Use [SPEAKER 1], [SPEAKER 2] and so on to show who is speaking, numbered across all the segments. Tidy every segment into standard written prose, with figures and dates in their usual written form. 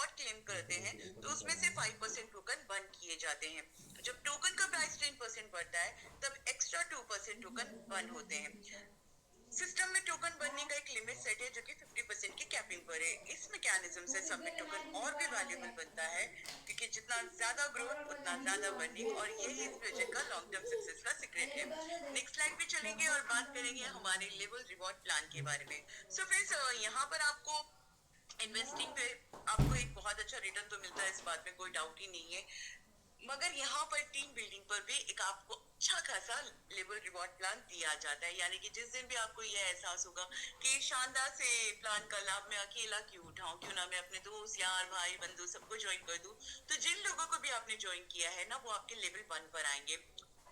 [SPEAKER 1] Reward claim करते हैं तो उसमें से 5% टोकन बर्न किए जाते हैं। जब टोकन का प्राइस 10% बढ़ता है तब एक्स्ट्रा 2% टोकन बर्न होते हैं। सिस्टम में टोकन बनने का एक लिमिट सेट है जो कि 50% की कैपिंग पर है। इस मैकेनिज्म से सबमिट टोकन और भी वैल्यूएबल बनता है क्योंकि जितना ज्यादा ग्रोथ उतना ज्यादा बर्निंग, और यही इस प्रोजेक्ट का लॉन्ग टर्म सक्सेस का सीक्रेट है। नेक्स्ट स्लाइड पे चलेंगे और बात करेंगे हमारे लेवल रिवॉर्ड प्लान के बारे में। सो फ्रेंड्स, यहाँ पर आपको इन्वेस्टिंग पे आपको एक बहुत अच्छा रिटर्न तो मिलता है, इस बात में कोई डाउट ही नहीं है, मगर यहाँ पर टीम बिल्डिंग पर भी एक आपको अच्छा खासा लेवल रिवॉर्ड प्लान दिया जाता है। यानी कि जिस दिन भी आपको यह एहसास होगा कि शानदार से प्लान का लाभ मैं अकेला क्यों उठाऊं, क्यों ना मैं अपने दोस्त यार भाई बंधु सबको ज्वाइन कर दूं, तो जिन लोगों को भी आपने ज्वाइन किया है ना वो आपके लेवल 1 पर आएंगे,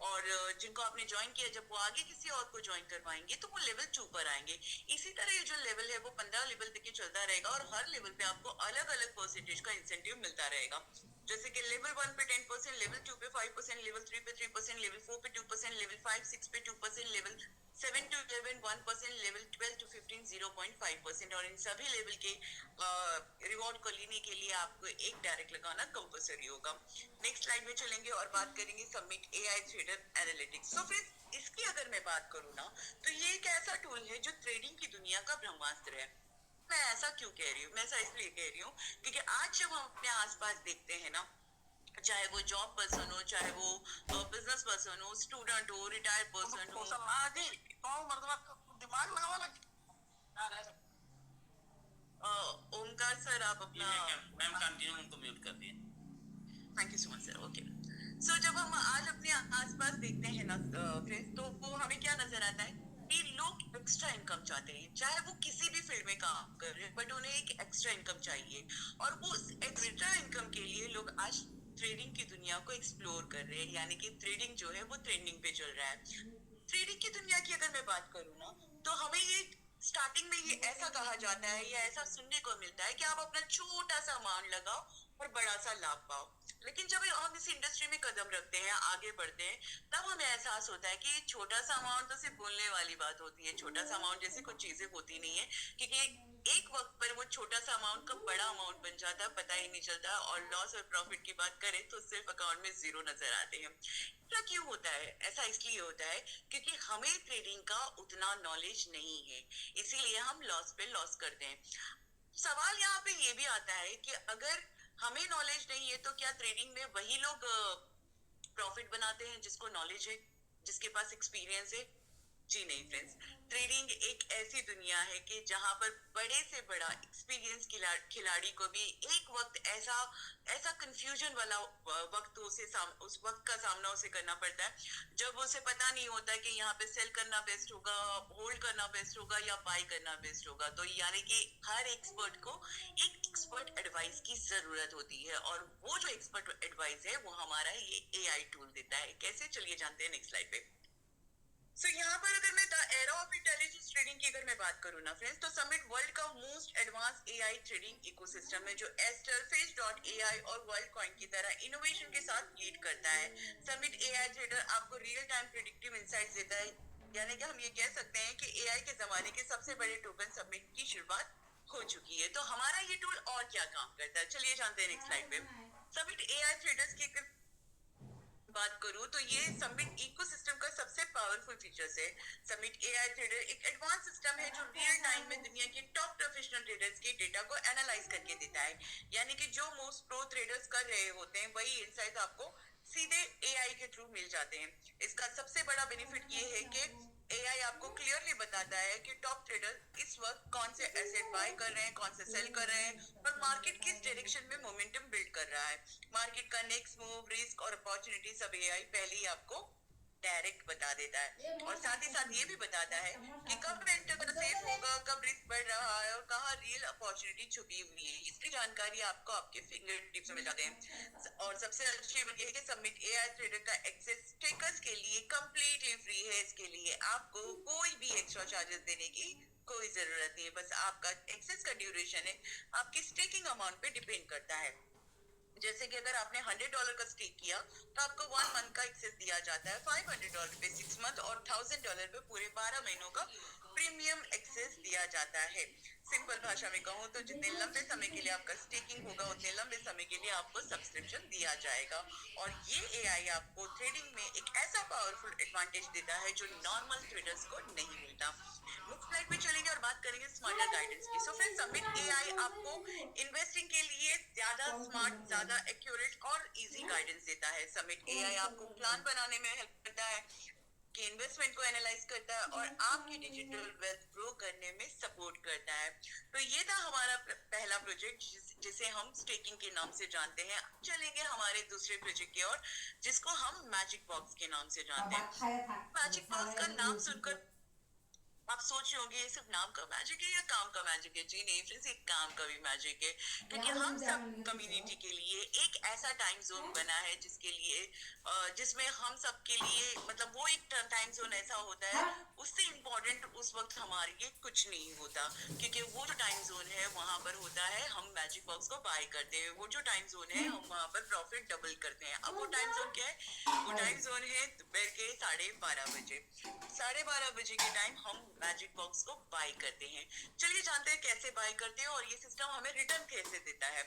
[SPEAKER 1] और जिनको आपने ज्वाइन किया जब वो आगे किसी और को ज्वाइन करवाएंगे तो वो लेवल 2 पर आएंगे। इसी तरह ये जो लेवल है वो 15 लेवल तक चलता रहेगा और हर लेवल पे आपको अलग अलग परसेंटेज का इंसेंटिव मिलता रहेगा। जैसे कि लेवल 1 पे 10%, लेवल 2 पे 5%, लेवल 3 पे 3%, लेवल 4 पे 2%, लेवल 5 6 पे 2%, लेवल 7 टू 11 1%, लेवल 12 टू 15 0.5%, और इन सभी लेवल के रिवॉर्ड को लेने के लिए आपको एक डायरेक्ट लगाना कंपलसरी होगा। नेक्स्ट स्लाइड में चलेंगे और बात करेंगे सबमिट एआई ट्रेडर एनालिटिक्स। तो फिर इसकी अगर मैं बात करूँ ना तो ये एक ऐसा टूल है जो ट्रेडिंग की दुनिया का ब्रह्मास्त्र है। मैं ऐसा क्यों कह रही हूँ, मैं ऐसा इसलिए कह रही हूँ क्योंकि आज जब हम अपने आसपास देखते हैं ना, चाहे वो जॉब पर्सन हो, चाहे वो बिजनेस पर्सन हो, स्टूडेंट हो, रिटायर्ड पर्सन हो, दिमाग लगा वाला ओमकार सर आप अपना मैम कंटिन्यू, उनको म्यूट कर दिए। Thank you so much sir. Okay, so जब हम आज अपने आसपास देखते हैं ना फ्रेंड्स, तो वो हमें क्या नजर आता है कि लोग एक्स्ट्रा इनकम चाहते हैं, चाहे वो किसी भी फील्ड में काम कर रहे हैं, बट उन्हें एक एक्स्ट्रा इनकम चाहिए, और वो एक्स्ट्रा इनकम के लिए लोग आज ट्रेडिंग की दुनिया को एक्सप्लोर कर रहे हैं। यानी कि ट्रेडिंग जो है वो ट्रेंडिंग पे चल रहा है। ट्रेडिंग की दुनिया की अगर मैं बात करूँ ना तो हमें ये स्टार्टिंग में ये ऐसा कहा जाता है या ऐसा सुनने को मिलता है कि आप अपना छोटा सा अमाउंट लगाओ और बड़ा सा लाभ पाओ। लेकिन जब हम इस इंडस्ट्री में कदम रखते हैं, आगे बढ़ते हैं, तब हमें एहसास होता है कि छोटा सा अमाउंट तो सिर्फ बोलने वाली बात होती है। छोटा सा अमाउंट जैसी कुछ चीजें होती नहीं है, क्योंकि एक वक्त पर वो छोटा सा अमाउंट कब बड़ा अमाउंट बन जाता है पता ही नहीं चलता, और लॉस और प्रॉफिट की बात करें तो सिर्फ अकाउंट में जीरो नजर आते हैं। ऐसा क्यों होता है? ऐसा इसलिए होता है क्योंकि हमें ट्रेडिंग का उतना नॉलेज नहीं है, इसीलिए हम लॉस पे लॉस करते हैं। सवाल यहाँ पे ये भी आता है कि अगर हमें नॉलेज नहीं है तो क्या ट्रेडिंग में वही लोग प्रॉफिट बनाते हैं जिसको नॉलेज है, जिसके पास एक्सपीरियंस है? जी नहीं फ्रेंड्स, ट्रेडिंग एक ऐसी दुनिया है कि जहां पर बड़े से बड़ा एक्सपीरियंस खिलाड़ी को भी एक वक्त ऐसा ऐसा कंफ्यूजन वाला वक्त उस वक्त का सामना उसे करना पड़ता है जब उसे पता नहीं होता कि यहाँ पे सेल करना बेस्ट होगा, होल्ड करना बेस्ट होगा या बाय करना बेस्ट होगा। तो यानी कि हर एक्सपर्ट को एक एक्सपर्ट एडवाइस की जरूरत होती है, और वो जो एक्सपर्ट एडवाइस है वो हमारा ये एआई टूल देता है। कैसे, चलिए जानते हैं नेक्स्ट स्लाइड पे। सो यहाँ पर अगर मैं the era of intelligence trading की अगर मैं बात करूँ ना फ्रेंड्स, तो समिट वर्ल्ड का most advance AI trading ecosystem है जो एस्टर, फेज डॉट एआई और वर्ल्ड कॉइन की तरह इनोवेशन के साथ लीड करता है। समिट एआई ट्रेडर आपको रियल टाइम प्रेडिक्टिव इंसाइट्स देता है। यानी कि हम ये कह सकते हैं कि एआई के जमाने के सबसे बड़े टोकन समिट की शुरुआत हो चुकी है। तो हमारा ये टूल और क्या काम करता है, चलिए जानते हैं नेक्स्ट स्लाइड पे। समिट एआई ट्रेडर्स की बात करूं तो ये समिट इकोसिस्टम का सबसे पावरफुल फीचर्स है। समिट एआई ट्रेडर एक एडवांस सिस्टम है जो रियल टाइम में दुनिया के टॉप प्रोफेशनल ट्रेडर्स के डेटा को एनालाइज करके देता है। यानी कि जो मोस्ट प्रो ट्रेडर्स कर रहे होते हैं वही इनसाइट आपको सीधे एआई के थ्रू मिल जाते हैं। इसका सबसे बड़ा बेनिफिट ये है कि एआई आपको क्लियरली बताता है कि टॉप ट्रेडर इस वक्त कौन से एसेट बाय कर रहे हैं, कौन से सेल कर रहे हैं, और मार्केट किस डायरेक्शन में मोमेंटम बिल्ड कर रहा है। मार्केट का नेक्स्ट मूव, रिस्क और अपॉर्चुनिटी सब एआई पहले ही आपको डायरेक्ट बता देता है, और साथ ही साथ ये भी बताता है कि कब एंटर करना सेफ होगा, कब रिस्क बढ़ रहा है और कहाँ रियल अपॉर्चुनिटी छुपी हुई है। इसकी जानकारी आपको आपके फिंगर टिप्स में मिल जाते हैं। और सबसे अच्छी बात यह है कि सबमिट एआई ट्रेडर का एक्सेस टेकर्स के लिए कंप्लीटली फ्री है। इसके लिए आपको कोई भी एक्स्ट्रा चार्जेस देने की कोई जरूरत नहीं है, बस आपका एक्सेस का ड्यूरेशन है आपकी स्टेकिंग अमाउंट पे डिपेंड करता है। जैसे कि अगर आपने $100 का स्टेक किया तो आपको 1 मंथ का एक्सेस दिया जाता है, $500 पे 6 मंथ और $1000 पे पूरे 12 महीनों का प्रीमियम एक्सेस दिया जाता है। सिंपल भाषा में कहूँ तो जितने लंबे समय के लिए आपका स्टेकिंग होगा उतने लंबे समय के लिए आपको सब्सक्रिप्शन दिया जाएगा। और ये एआई आपको ट्रेडिंग में एक ऐसा पावरफुल एडवांटेज देता है जो नॉर्मल ट्रेडर्स को नहीं मिलता। नेक्स्ट स्लाइड पे चलेंगे और बात करेंगे स्मार्टर गाइडेंस की। सो फ्रेंड्स, समिट एआई आपको इन्वेस्टिंग के लिए ज्यादा स्मार्ट, ज्यादा एक्यूरेट और इजी गाइडेंस देता है। समिट एआई आपको प्लान बनाने में हेल्प करता है, कि इन्वेस्टमेंट को एनालाइज करता है और आपकी डिजिटल वेल्थ ग्रो करने में सपोर्ट करता है। तो ये था हमारा पहला प्रोजेक्ट जिसे हम स्टेकिंग के नाम से जानते हैं। अब चलेंगे हमारे दूसरे प्रोजेक्ट की ओर, जिसको हम मैजिक बॉक्स के नाम से जानते हैं। मैजिक बॉक्स का नाम सुनकर आप सोच रहे होंगे ये सिर्फ नाम का मैजिक है या काम का मैजिक है? जी नहीं फ्रेंड्स, ये काम का भी मैजिक है, क्योंकि हम सब कम्युनिटी के लिए एक ऐसा टाइम जोन बना है जिसके लिए जिसमें हम सब के लिए मतलब वो एक टाइम जोन ऐसा होता है, उससे इम्पोर्टेंट उस वक्त हमारे लिए कुछ नहीं होता, क्योंकि वो जो टाइम जोन है वहां पर होता है हम मैजिक बॉक्स को बाय करते हैं। वो जो टाइम जोन है हम वहां पर प्रॉफिट डबल करते हैं। अब वो टाइम जोन क्या है? वो टाइम जोन है दोपहर के 12:30 बजे। 12:30 बजे के टाइम हम मैजिक बॉक्स को बाय करते हैं। चलिए जानते हैं कैसे बाय करते हैं और ये सिस्टम हमें रिटर्न कैसे देता है।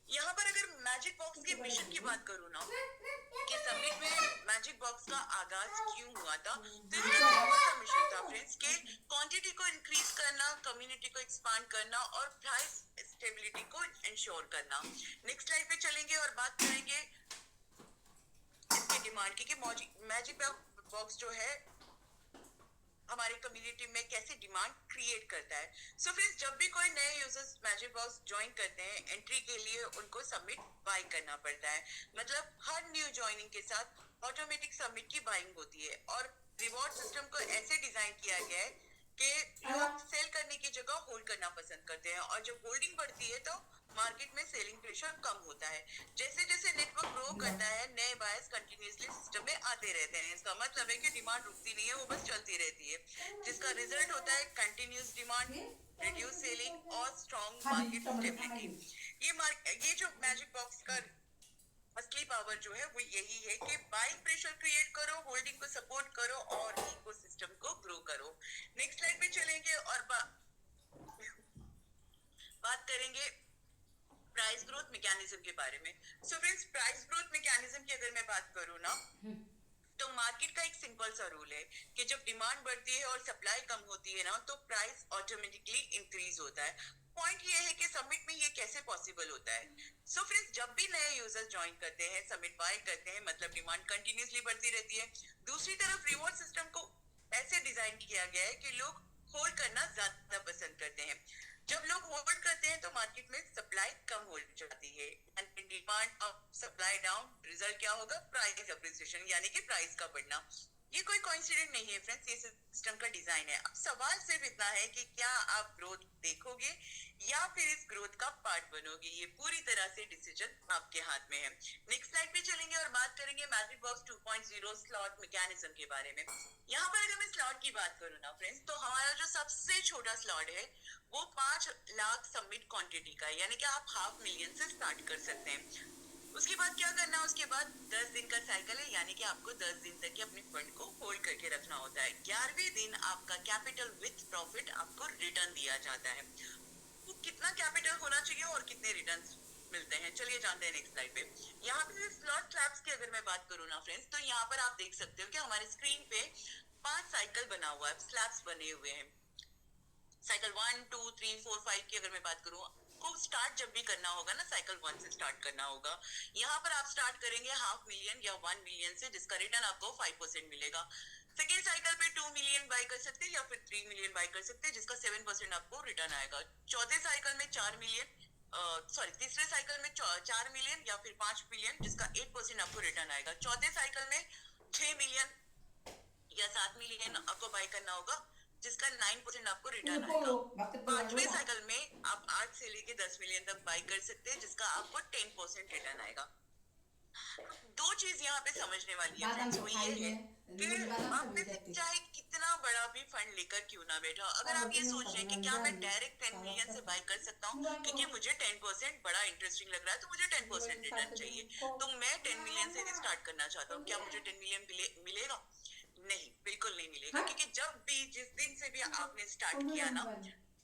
[SPEAKER 1] यहाँ पर अगर मैजिक बॉक्स के मिशन की बात करूँ ना, कि समिट में मैजिक बॉक्स का आगाज क्यों हुआ था, तो इसका सिंपल सा मिशन था फ्रेंड्स, के क्वांटिटी को इंक्रीज करना, कम्युनिटी को एक्सपांड करना और प्राइस स्टेबिलिटी को इंश्योर करना। नेक्स्ट स्लाइड पे चलेंगे और बात करेंगे इसके डिमांड की, कि मैजिक बॉक्स जो है हमारी कम्युनिटी में कैसे डिमांड क्रिएट करता है। सो फ्रेंड्स, जब भी कोई नए यूजर्स मैजिक बॉक्स ज्वाइन करते हैं, एंट्री के लिए उनको सबमिट बाय करना पड़ता है। मतलब हर न्यू ज्वाइनिंग के साथ ऑटोमेटिक सबमिट की बाइंग होती है और रिवॉर्ड सिस्टम को ऐसे डिजाइन किया गया है कि लोग सेल करने की जगह होल्ड करना पसंद करते हैं, और जब होल्डिंग बढ़ती है तो मार्केट में सेलिंग प्रेशर कम होता है। जैसे जैसे नेटवर्क ग्रो करता है, नए बायर्स कंटिन्यूअसली सिस्टम में आते रहते हैं। इसका मतलब है कि डिमांड रुकती नहीं है, वो बस चलती रहती है, जिसका रिजल्ट होता है कंटिन्यूअस डिमांड, रिड्यूस सेलिंग और स्ट्रॉन्ग मार्केट स्टेबिलिटी। ये जो मैजिक बॉक्स का असली पावर जो है वो यही है कि बाइंग प्रेशर क्रिएट करो, होल्डिंग को सपोर्ट करो और इकोसिस्टम को ग्रो करो। नेक्स्ट स्लाइड पे चलेंगे और बात करेंगे प्राइस ग्रोथ मैकेनिज्म के बारे में। So friends, price growth mechanism की अगर मैं बात करूँ ना, तो मार्केट का एक सिंपल सा रूल है कि जब डिमांड बढ़ती है और सप्लाई कम होती है ना, तो प्राइस ऑटोमेटिकली इंक्रीज होता है। पॉइंट ये है कि समिट में ये कैसे पॉसिबल होता है। सो फ्रेंड्स, जब भी नए यूजर्स ज्वाइन करते हैं, समिट बाय करते हैं, मतलब डिमांड कंटिन्यूअसली बढ़ती रहती है। दूसरी तरफ रिवॉर्ड सिस्टम को ऐसे डिजाइन किया गया है कि लोग होल्ड करना ज्यादा पसंद करते हैं। जब लोग होल्ड करते हैं तो मार्केट में सप्लाई कम हो जाती है, demand up supply down, result क्या होगा? प्राइस अप्रिसिएशन, यानी कि प्राइस का बढ़ना। ये कोई कोइंसिडेंट नहीं है फ्रेंड्स, ये सिस्टम का डिजाइन है। अब सवाल सिर्फ इतना है कि क्या आप ग्रोथ देखोगे या फिर इस ग्रोथ का पार्ट बनोगे। ये पूरी तरह से डिसीजन आपके हाथ में है। नेक्स्ट स्लाइड पे चलेंगे और बात करेंगे मैजिक बॉक्स 2.0 स्लॉट मैकेनिज्म के बारे में। यहाँ पर अगर मैं स्लॉट की बात करूँ ना फ्रेंड्स, तो हमारा जो सबसे छोटा स्लॉट है वो 5 लाख सबमिट क्वांटिटी का है, यानी कि आप 500,000 से स्टार्ट कर सकते हैं। उसके बाद क्या करना है? उसके बाद 10 दिन का साइकिल है, यानी कि आपको 10 दिन तक अपने फंड को होल्ड करके रखना होता है। 11वें दिन आपका कैपिटल विथ प्रॉफिट आपको रिटर्न दिया जाता है। तो कितना कैपिटल होना चाहिए और कितने रिटर्न मिलते हैं, चलिए जानते हैं नेक्स्ट स्लाइड पे। यहाँ पे स्लॉट स्लैब्स की अगर मैं बात करूँ ना फ्रेंड्स, तो यहाँ पर आप देख सकते हो कि हमारे स्क्रीन पे 5 साइकिल बना हुआ है, स्लैब्स बने हुए हैं। साइकिल 1, 2, 3, 4, 5 की अगर मैं बात करूँ, को स्टार्ट जब भी करना होगा ना, साइकिल 1 से स्टार्ट करना होगा। यहाँ पर आप स्टार्ट करेंगे 500,000 या 1 मिलियन से, जिसका रिटर्न आपको 5% मिलेगा। सेकेंड साइकिल पे 2 मिलियन बाय कर सकते हैं या फिर 3 मिलियन बाय कर सकते हैं, जिसका 7% आपको रिटर्न आएगा। चौथे साइकिल में 4 मिलियन, तीसरे साइकिल में 4 मिलियन या फिर 5 मिलियन, जिसका 8% आपको रिटर्न आएगा। चौथे साइकिल में 6 मिलियन या 7 मिलियन आपको बाय करना होगा, जिसका 9% आपको रिटर्न आएगा। पांचवें साइकिल में आप 8 से लेके 10 मिलियन तक बाय कर सकते हैं, जिसका आपको 10% रिटर्न आएगा। दो चीज यहाँ पे समझने वाली है फ्रेंड्स, वो ये है कि आप में से चाहे कितना बड़ा भी फंड लेकर क्यों ना बैठा, अगर आप ये सोच रहे हैं कि क्या मैं डायरेक्ट 10 मिलियन से बाय कर सकता हूँ क्योंकि मुझे 10% बड़ा इंटरेस्टिंग लग रहा है, तो मुझे 10% रिटर्न चाहिए, तो मैं 10 मिलियन से स्टार्ट करना चाहता हूँ, क्या मुझे 10 मिलियन मिलेगा? नहीं, बिल्कुल नहीं मिलेगा, क्योंकि जब भी जिस दिन से भी आपने स्टार्ट किया ना,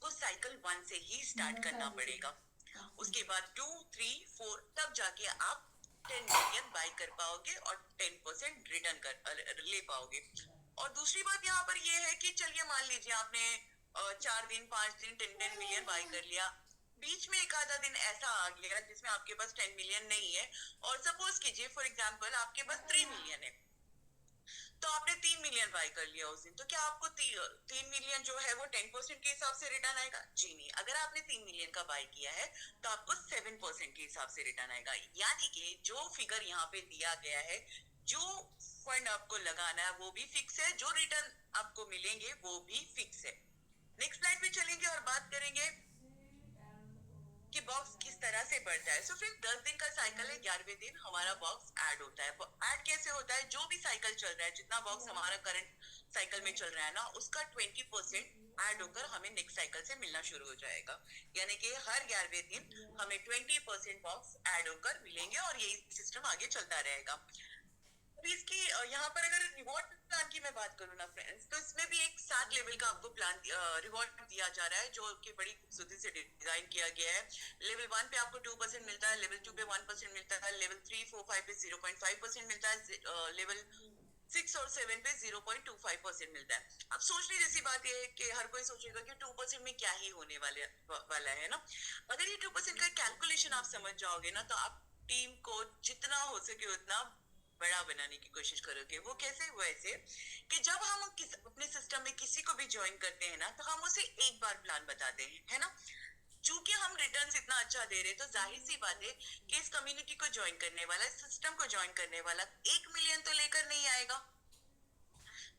[SPEAKER 1] आपको साइकिल 1 से ही स्टार्ट करना पड़ेगा। उसके बाद 2, 3, 4 तब जाके आप 10 मिलियन बाय कर पाओगे और 10% रिटर्न कर ले पाओगे। और दूसरी बात यहाँ पर ये है कि चलिए मान लीजिए आपने 4 दिन 5 दिन 10 मिलियन बाय कर लिया, बीच में एक आधा दिन ऐसा आ गया जिसमें आपके पास 10 मिलियन नहीं है, और सपोज कीजिए फॉर एग्जांपल आपके पास 3 मिलियन है, तो आपने 3 मिलियन बाय कर लिया उस दिन, तो क्या आपको 3 मिलियन जो है वो 10% के हिसाब से रिटर्न आएगा? जी नहीं। अगर आपने 3 मिलियन का बाय किया है तो आपको 7% के हिसाब से रिटर्न आएगा। यानी कि जो फिगर यहाँ पे दिया गया है, जो फंड आपको लगाना है वो भी फिक्स है, जो रिटर्न आपको मिलेंगे वो भी फिक्स है। नेक्स्ट स्लाइड पे चलेंगे और बात करेंगे कि बॉक्स किस तरह से बढ़ता है। सो फिर 10 दिन का साइकिल है, 11वें दिन हमारा बॉक्स ऐड होता है। ऐड कैसे होता है? जो भी साइकिल चल रहा है, जितना बॉक्स हमारा करंट साइकिल में चल रहा है ना, उसका 20% ऐड होकर हमें नेक्स्ट साइकिल से मिलना शुरू हो जाएगा। यानी कि हर 11वें दिन हमें 20% बॉक्स ऐड होकर मिलेंगे और यही सिस्टम आगे चलता रहेगा। अभी इसकी यहाँ पर अगर रिवॉर्ड प्लान की मैं बात करूँ ना फ्रेंड्स, तो इसमें भी एक 7 लेवल का आपको प्लान रिवॉर्ड दिया जा रहा है, जो कि बड़ी खूबसूरती से डिजाइन किया गया है। लेवल 1 पे आपको 2% मिलता है, लेवल 2 पे 1% मिलता है, लेवल 3, 4, 5 पे 0.5% मिलता है, लेवल 6 और 7 पे 0.25% मिलता है। अब सोचने जैसी बात यह है कि हर कोई सोचेगा कि 2% में क्या ही होने वाला है ना। अगर ये 2% का कैलकुलेशन आप समझ जाओगे ना, तो आप टीम को जितना हो सके उतना बड़ा बनाने की कोशिश करोगे। वो कैसे? वो ऐसे कि जब हम अपने सिस्टम में किसी को भी ज्वाइन करते हैं ना, तो हम उसे एक बार प्लान बताते हैं, है ना। चूंकि हम रिटर्न्स इतना अच्छा दे रहे हैं, तो जाहिर सी बात है कि इस कम्युनिटी को ज्वाइन करने वाला, इस सिस्टम को ज्वाइन करने वाला 1 मिलियन तो लेकर नहीं आएगा।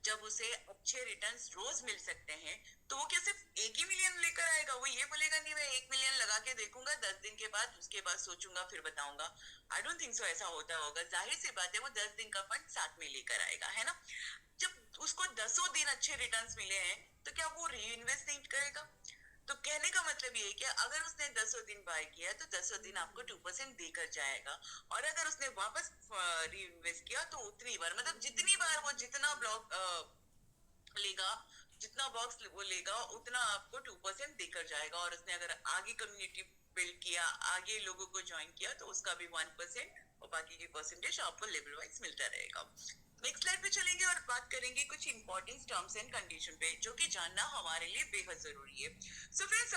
[SPEAKER 1] जब उसे अच्छे रिटर्न्स रोज मिल सकते हैं, तो वो क्या सिर्फ 1 ही मिलियन लेकर आएगा? वो ये बोलेगा नहीं मैं 1 मिलियन लगा के देखूंगा 10 दिन के बाद, उसके बाद सोचूंगा फिर बताऊंगा। आई डोंट थिंक सो ऐसा होता होगा। जाहिर सी बात है वो 10 दिन का फंड साथ में लेकर आएगा, है ना। जब उसको 10 दिन अच्छे रिटर्न्स मिले हैं, तो क्या वो री इन्वेस्ट नहीं करेगा? तो कहने का मतलब ये है कि अगर उसने 10 दिन बाय किया तो 10 दिन आपको 2% देकर जाएगा, और अगर उसने वापस री इन्वेस्ट किया तो उतनी बार, मतलब जितनी बार वो जितना ब्लॉक लेगा, जितना बॉक्स वो लेगा, उतना आपको 2% देकर जाएगा। और उसने अगर आगे कम्युनिटी बिल्ड किया, आगे लोगों को ज्वाइन किया, तो उसका भी 1% और बाकी की परसेंटेज आपको लेवल वाइज मिलता रहेगा। नेक्स्ट स्लाइड पे चलेंगे और बात करेंगे कुछ इंपॉर्टेंट टर्म्स एंड कंडीशन पे, जो कि जानना हमारे लिए बेहद जरूरी है। सो फ्रेंड्स,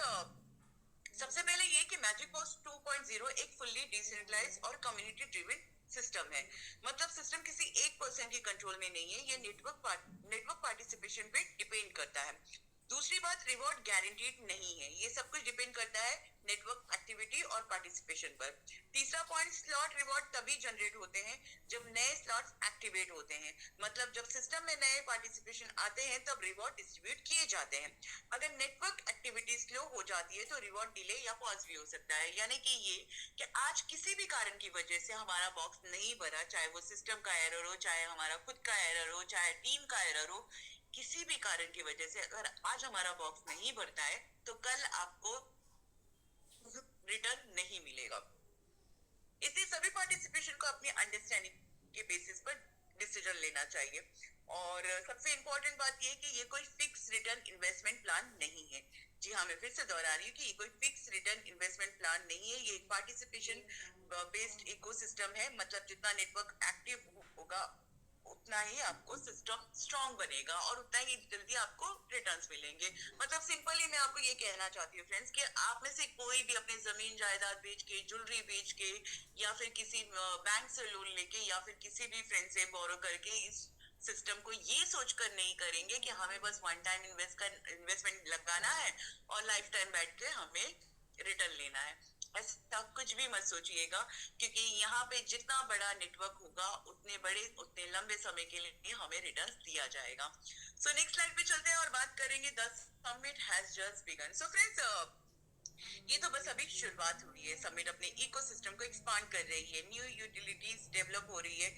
[SPEAKER 1] सबसे पहले ये कि मैजिक बॉक्स 2.0 एक फुल्ली डिसेंट्रलाइज और कम्युनिटी ड्रिवन सिस्टम है। मतलब सिस्टम किसी एक पर्सन के कंट्रोल में नहीं है, ये नेटवर्क पार्टिसिपेशन पे डिपेंड करता है। दूसरी बात, रिवॉर्ड गारंटीड नहीं है, ये सब कुछ डिपेंड करता है नेटवर्क एक्टिविटी और पार्टिसिपेशन पर। तीसरा पॉइंट, स्लॉट रिवॉर्ड तभी जनरेट होते हैं जब नए स्लॉट्स एक्टिवेट होते हैं। मतलब जब सिस्टम में नए पार्टिसिपेशन आते हैं तब रिवॉर्ड डिस्ट्रीब्यूट किए जाते हैं। अगर नेटवर्क एक्टिविटी स्लो हो जाती है तो रिवॉर्ड डिले या पॉज भी हो सकता है। यानी कि ये कि आज किसी भी कारण की वजह से हमारा बॉक्स नहीं भरा, चाहे वो सिस्टम का एरर हो, चाहे हमारा खुद का एरर हो, चाहे टीम का एरर हो, किसी भी कारण की वजह से अगर आज हमारा बॉक्स नहीं भरता है तो कल आपको रिटर्न नहीं मिलेगा। इसलिए सभी पार्टिसिपेशन को अपनी अंडरस्टैंडिंग के बेसिस पर डिसीजन लेना चाहिए। और सबसे इंपॉर्टेंट बात यह है कि ये कोई फिक्स रिटर्न इन्वेस्टमेंट प्लान नहीं है। जी हाँ, मैं फिर से दोहरा रही हूँ कि ये कोई फिक्स रिटर्न इन्वेस्टमेंट प्लान नहीं है, ये एक पार्टिसिपेशन बेस्ड इकोसिस्टम है। मतलब जितना नेटवर्क एक्टिव होगा उतना ही आपको सिस्टम स्ट्रांग बनेगा और उतना ही जल्दी आपको रिटर्न्स मिलेंगे। मतलब सिंपली मैं आपको ये कहना चाहती हूँ फ्रेंड्स कि आप में से कोई भी अपनी जमीन जायदाद बेच के, ज्वेलरी बेच के, या फिर किसी बैंक से लोन लेके, या फिर किसी भी फ्रेंड से बोरो करके इस सिस्टम को ये सोचकर नहीं करेंगे कि हमें बस वन टाइम इन्वेस्टमेंट लगाना है और लाइफ टाइम बैठ के हमें रिटर्न लेना है। ऐसा कुछ भी मत सोचिएगा, क्योंकि यहाँ पे जितना बड़ा नेटवर्क होगा उतने लंबे समय के लिए हमें रिटर्न दिया जाएगा। सो नेक्स्ट स्लाइड पे चलते हैं और बात करेंगे the summit has just begun. So friends, ये तो बस अभी शुरुआत हुई है। समिट अपने इकोसिस्टम को एक्सपांड एक्सपांड कर रही है, न्यू यूटिलिटीज डेवलप हो रही है,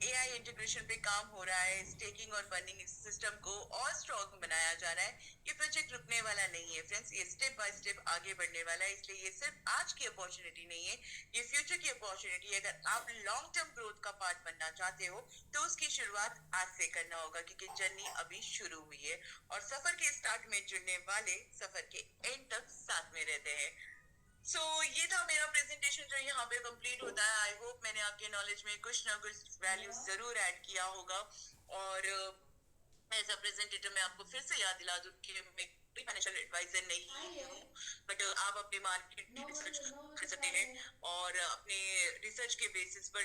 [SPEAKER 1] एआई इंटीग्रेशन पे काम हो रहा है, स्टेकिंग और फंडिंग सिस्टम को और स्ट्रॉन्ग बनाया जा रहा है। ये प्रोजेक्ट रुकने वाला नहीं है फ्रेंड्स, ये स्टेप बाय स्टेप आगे बढ़ने वाला है। इसलिए ये सिर्फ आज की अपॉर्चुनिटी नहीं है, ये फ्यूचर की अपॉर्चुनिटी है। अगर आप लॉन्ग टर्म ग्रोथ का पार्ट बनना चाहते हो तो उसकी शुरुआत आज से करना होगा, क्योंकि जर्नी अभी शुरू हुई है और सफर के स्टार्ट में जुड़ने वाले सफर के एंड तक साथ में रहते हैं। ये था मेरा प्रेजेंटेशन जो यहाँ पे कंप्लीट होता है। आई होप मैंने आपके नॉलेज में कुछ ना कुछ वैल्यू जरूर ऐड किया होगा। और एज अ प्रेजेंटेटर मैं आपको फिर से याद दिला दूं कि मैं कोई फाइनेंशियल एडवाइजर नहीं हूँ, बट आप अपने मार्केट की रिसर्च कर सकते हैं और अपने रिसर्च के बेसिस पर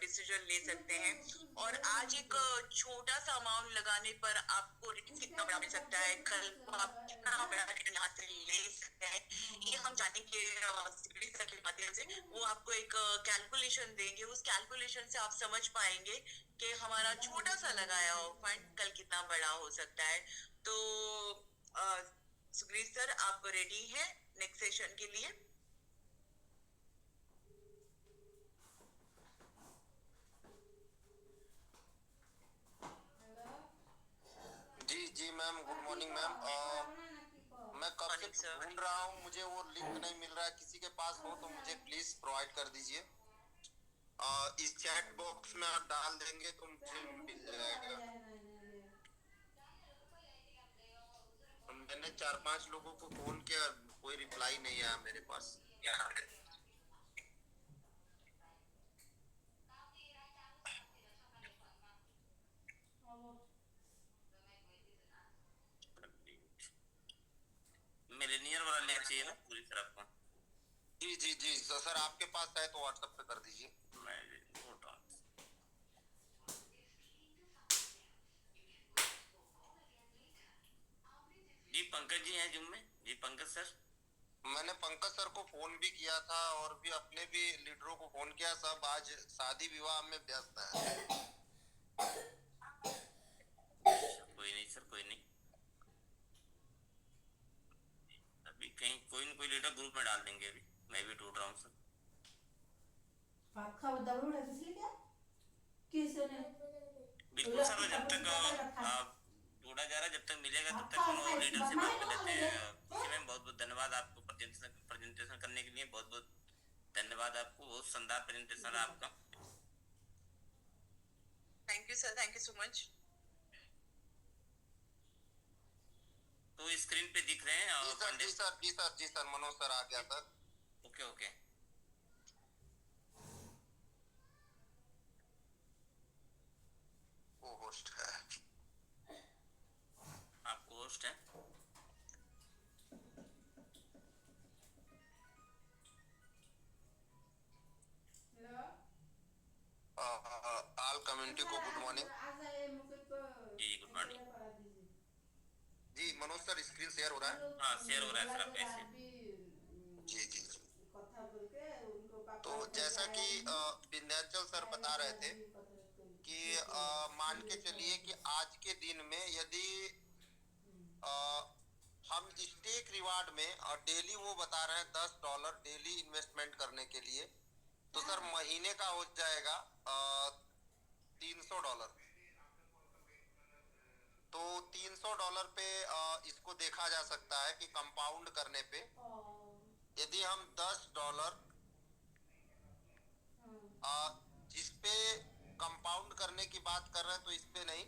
[SPEAKER 1] डिसीजन ले सकते हैं। और आज एक छोटा सा अमाउंट लगाने पर आपको रिटर्न कितना बड़ा मिल सकता है, कल को आप कितना बड़ा रिटर्न यहाँ से ले सकते हैं, ये हम जानेंगे रिसर्च के माध्यम से। वो आपको एक कैलकुलेशन देंगे, उस कैलकुलेशन से आप समझ पाएंगे कि हमारा छोटा सा लगाया हो फंड कल कितना बड़ा हो सकता है। तो सुग्रीव सर, आप रेडी हैं नेक्स्ट सेशन के लिए?
[SPEAKER 2] जी जी मैम, गुड मॉर्निंग मैम। मैं कब से ढूंढ रहा हूँ, मुझे वो लिंक नहीं मिल रहा है। किसी के पास हो तो मुझे प्लीज प्रोवाइड कर दीजिए। इस चैट बॉक्स में आप डाल देंगे तो मुझे मिल जाएगा। मैंने 4-5 लोगों को फोन किया, कोई रिप्लाई नहीं आया मेरे पास।
[SPEAKER 3] मिलेनियर वाला लिंक चाहिए ना पूरी तरह आपको?
[SPEAKER 2] जी जी जी सर, आपके पास है तो व्हाट्सएप पे कर दीजिए।
[SPEAKER 3] मैं नोट डाउन। जी पंकज जी हैं जूम में? जी पंकज सर।
[SPEAKER 2] मैंने पंकज सर को फोन भी किया था और भी अपने भी लीडरों को फोन किया। सब आज शादी विवाह में व्यस्त है।
[SPEAKER 3] कोई नहीं सर, कोई नहीं, अभी कहीं कोई न कोई लीडर ग्रुप में डाल देंगे। अभी मैं भी ढूंढ रहा हूँ सर। बिल्कुल सर, जब तक आप ढूंढा जा रहा है, जब तक मिलेगा तब तक हम लीडर से बात कर लेते हैं। खुशी मैम, बहुत बहुत धन्यवाद आपको प्रेजेंटेशन करने के लिए। बहुत बहुत धन्यवाद आपको, बहुत शानदार प्रेजेंटेशन है आपका।
[SPEAKER 1] Thank you sir, thank you so much.
[SPEAKER 3] तो स्क्रीन पे दिख रहे हैं और
[SPEAKER 2] जी सर मनोज सर आ गया सर।
[SPEAKER 3] Okay okay.
[SPEAKER 2] वो होस्ट है,
[SPEAKER 3] आपको होस्ट है।
[SPEAKER 2] ऑल कम्युनिटी को गुड मॉर्निंग।
[SPEAKER 3] जी गुड मॉर्निंग।
[SPEAKER 2] जी मनोज सर, स्क्रीन शेयर हो रहा है?
[SPEAKER 3] हाँ शेयर हो रहा है सर, आप कैसे?
[SPEAKER 2] जी जी जी। तो जैसा कि विंध्याचल सर बता रहे थे कि मान के चलिए कि आज के दिन में यदि हम स्टेक रिवार्ड में और डेली वो बता रहे हैं $10 डेली इन्वेस्टमेंट करने के लिए, तो सर महीने का हो जाएगा $300। तो $300 पे इसको देखा जा सकता है कि कंपाउंड करने पे यदि हम $10 जिसपे कंपाउंड करने की बात कर रहे हैं, तो इस पे नहीं,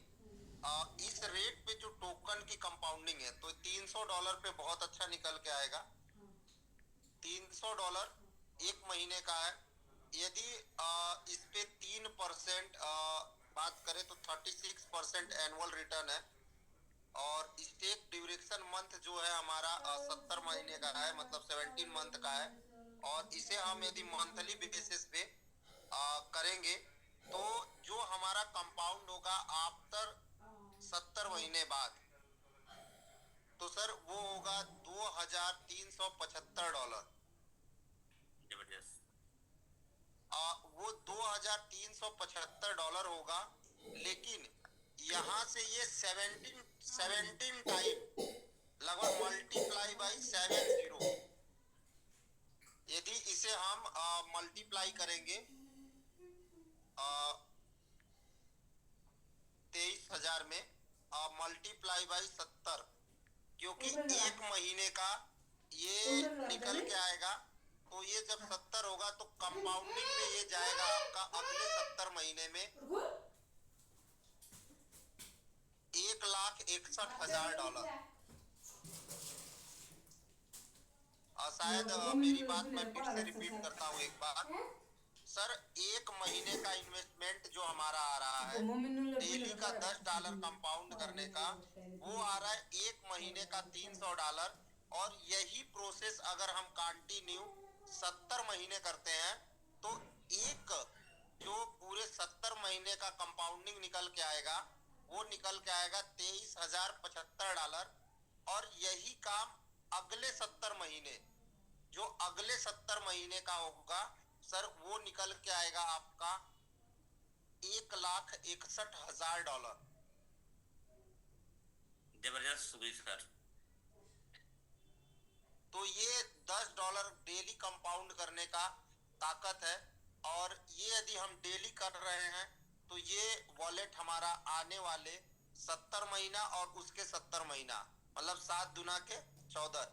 [SPEAKER 2] इस रेट पे जो टोकन की कंपाउंडिंग है, तो $300 पे बहुत अच्छा निकल के आएगा। $300 एक महीने का है। यदि इस पे 3% बात करें तो 36% एनुअल रिटर्न है। और स्टेक ड्यूरेशन मंथ जो है हमारा 70 महीने का है, मतलब 17 मंथ का है। और इसे हम यदि मंथली बेसिस पे करेंगे तो जो हमारा कंपाउंड होगा आफ्टर 70 महीने बाद, तो सर वो होगा $2,375।
[SPEAKER 3] जबरदस्त।
[SPEAKER 2] वो $2,375 होगा। लेकिन यहाँ से ये 17 टाइम लगभग मल्टीप्लाई बाई 70, यदि इसे हम मल्टीप्लाई करेंगे 23,000 में मल्टीप्लाई बाई 70, क्योंकि एक महीने का ये निकल के आएगा। तो ये जब 70 होगा तो कंपाउंडिंग में ये जाएगा आपका अगले 70 महीने में $1,61,000। शायद मेरी बात मैं फिर से रिपीट करता हूँ एक बार। सर, एक महीने का इन्वेस्टमेंट जो हमारा आ रहा है डेली का $10 कंपाउंड करने का, वो आ रहा है एक महीने का $300। और यही प्रोसेस अगर हम कंटिन्यू 70 महीने करते हैं तो एक जो पूरे 70 महीने का कंपाउंडिंग निकल के आएगा वो निकल के आएगा $23,075। और यही काम अगले 70 महीने, जो अगले 70 महीने का होगा सर, वो निकल के आएगा आपका $1,61,000।
[SPEAKER 3] जबरदस्त सुबीर सर।
[SPEAKER 2] तो ये $10 डेली कंपाउंड करने का ताकत है। और ये यदि हम डेली कर रहे हैं तो ये वॉलेट हमारा आने वाले 70 महीना और उसके 70 महीना, मतलब 7 दूना के 14,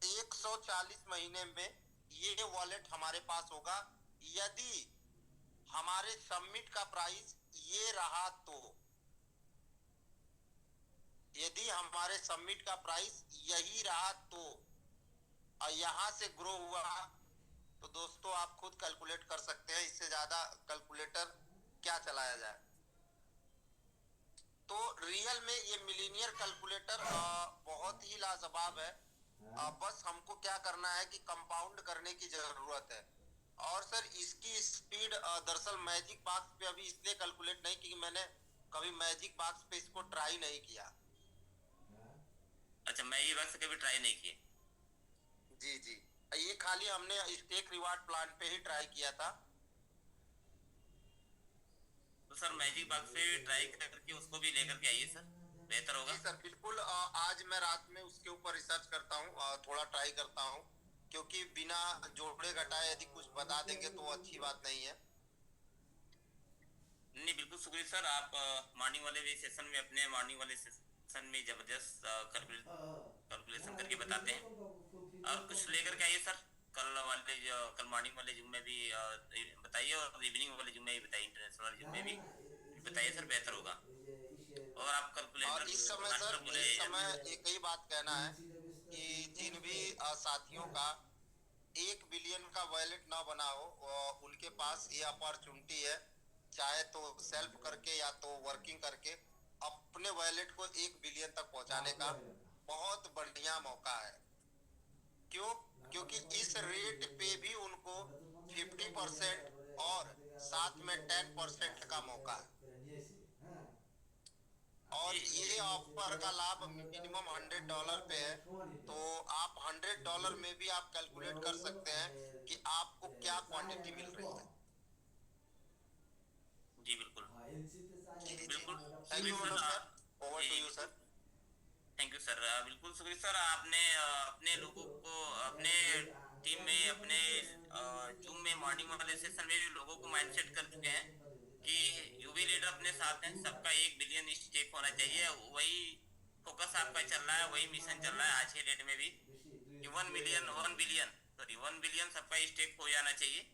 [SPEAKER 2] 140 महीने में ये वॉलेट हमारे पास होगा। यदि हमारे सबमिट का प्राइस ये रहा तो, यदि हमारे सबमिट का प्राइस यही रहा तो, और यहां से ग्रो हुआ तो दोस्तों आप खुद कैलकुलेट कर सकते हैं, इससे ज्यादा कैलकुलेटर क्या चलाया जाए। तो रियल में ये मिलीनियर कैलकुलेटर बहुत ही लाजवाब है। बस हमको क्या करना है कि कंपाउंड करने की जरूरत है। और सर इसकी स्पीड दरअसल मैजिक बॉक्स पे अभी इसलिए कैलकुलेट नहीं की, मैंने कभी मैजिक बॉक्स पे इसको ट्राई नहीं किया।
[SPEAKER 3] अच्छा, मैजिक बॉक्स कभी ट्राई नहीं किए?
[SPEAKER 2] जी जी, ये खाली हमने स्टेक रिवार्ड प्लान पे ही ट्राई किया था।
[SPEAKER 3] तो सर मैजिक बॉक्स पे ट्राई करके उसको भी लेकर के आइए सर, बेहतर होगा।
[SPEAKER 2] जी सर बिल्कुल, आज मैं रात में उसके ऊपर रिसर्च करता हूँ, थोड़ा ट्राई करता हूँ, क्योंकि बिना जोड़े घटाए यदि कुछ बता देंगे तो अच्छी बात नहीं है।
[SPEAKER 3] नहीं बिल्कुल सुखरीत सर, आप मॉर्निंग वाले भी सेशन में, अपने मॉर्निंग वाले सेशन में जबरदस्त कैलकुलेशन करके बताते हैं। और कुछ लेकर के आइए सर, कल मॉर्निंग वाले जिम में भी बताइए और इवनिंग वाले जिम में भी बताइए, इंटरनेशनल वाले जिम में भी बताइए सर, बेहतर होगा। और आप कैलकुलेटर
[SPEAKER 2] और इस समय सर, इस समय एक ही बात कहना है कि जिन भी साथियों का 1 बिलियन का वॉलेट ना बना हो, उनके पास ये अपॉर्चुनिटी है, चाहे तो सेल्फ करके या तो वर्किंग करके अपने वॉलेट को 1 बिलियन तक पहुंचाने का बहुत बढ़िया मौका है। क्यों? क्योंकि इस रेट पे भी उनको 50% और साथ में 10% का मौका है। और ये ऑफर का लाभ मिनिमम $100 पे है। तो आप $100 में भी आप कैलकुलेट कर सकते हैं कि आपको क्या क्वांटिटी मिल रही है।
[SPEAKER 3] जी बिल्कुल बिल्कुल।
[SPEAKER 2] Thank you sir, over to you sir.
[SPEAKER 3] Thank you sir. बिल्कुल सुखरीत सर, आपने अपने लोगों को, अपने टीम में, अपने जूम में मॉर्निंग वाले सेशन में भी लोगों को माइंडसेट कर चुके हैं कि यूवी लीडर अपने साथ हैं, सबका 1 बिलियन स्टेक होना चाहिए। वही फोकस आपका चल रहा है, वही मिशन चल रहा है आज के डेट में भी कि 1 बिलियन सबका स्टेक हो जाना चाहिए।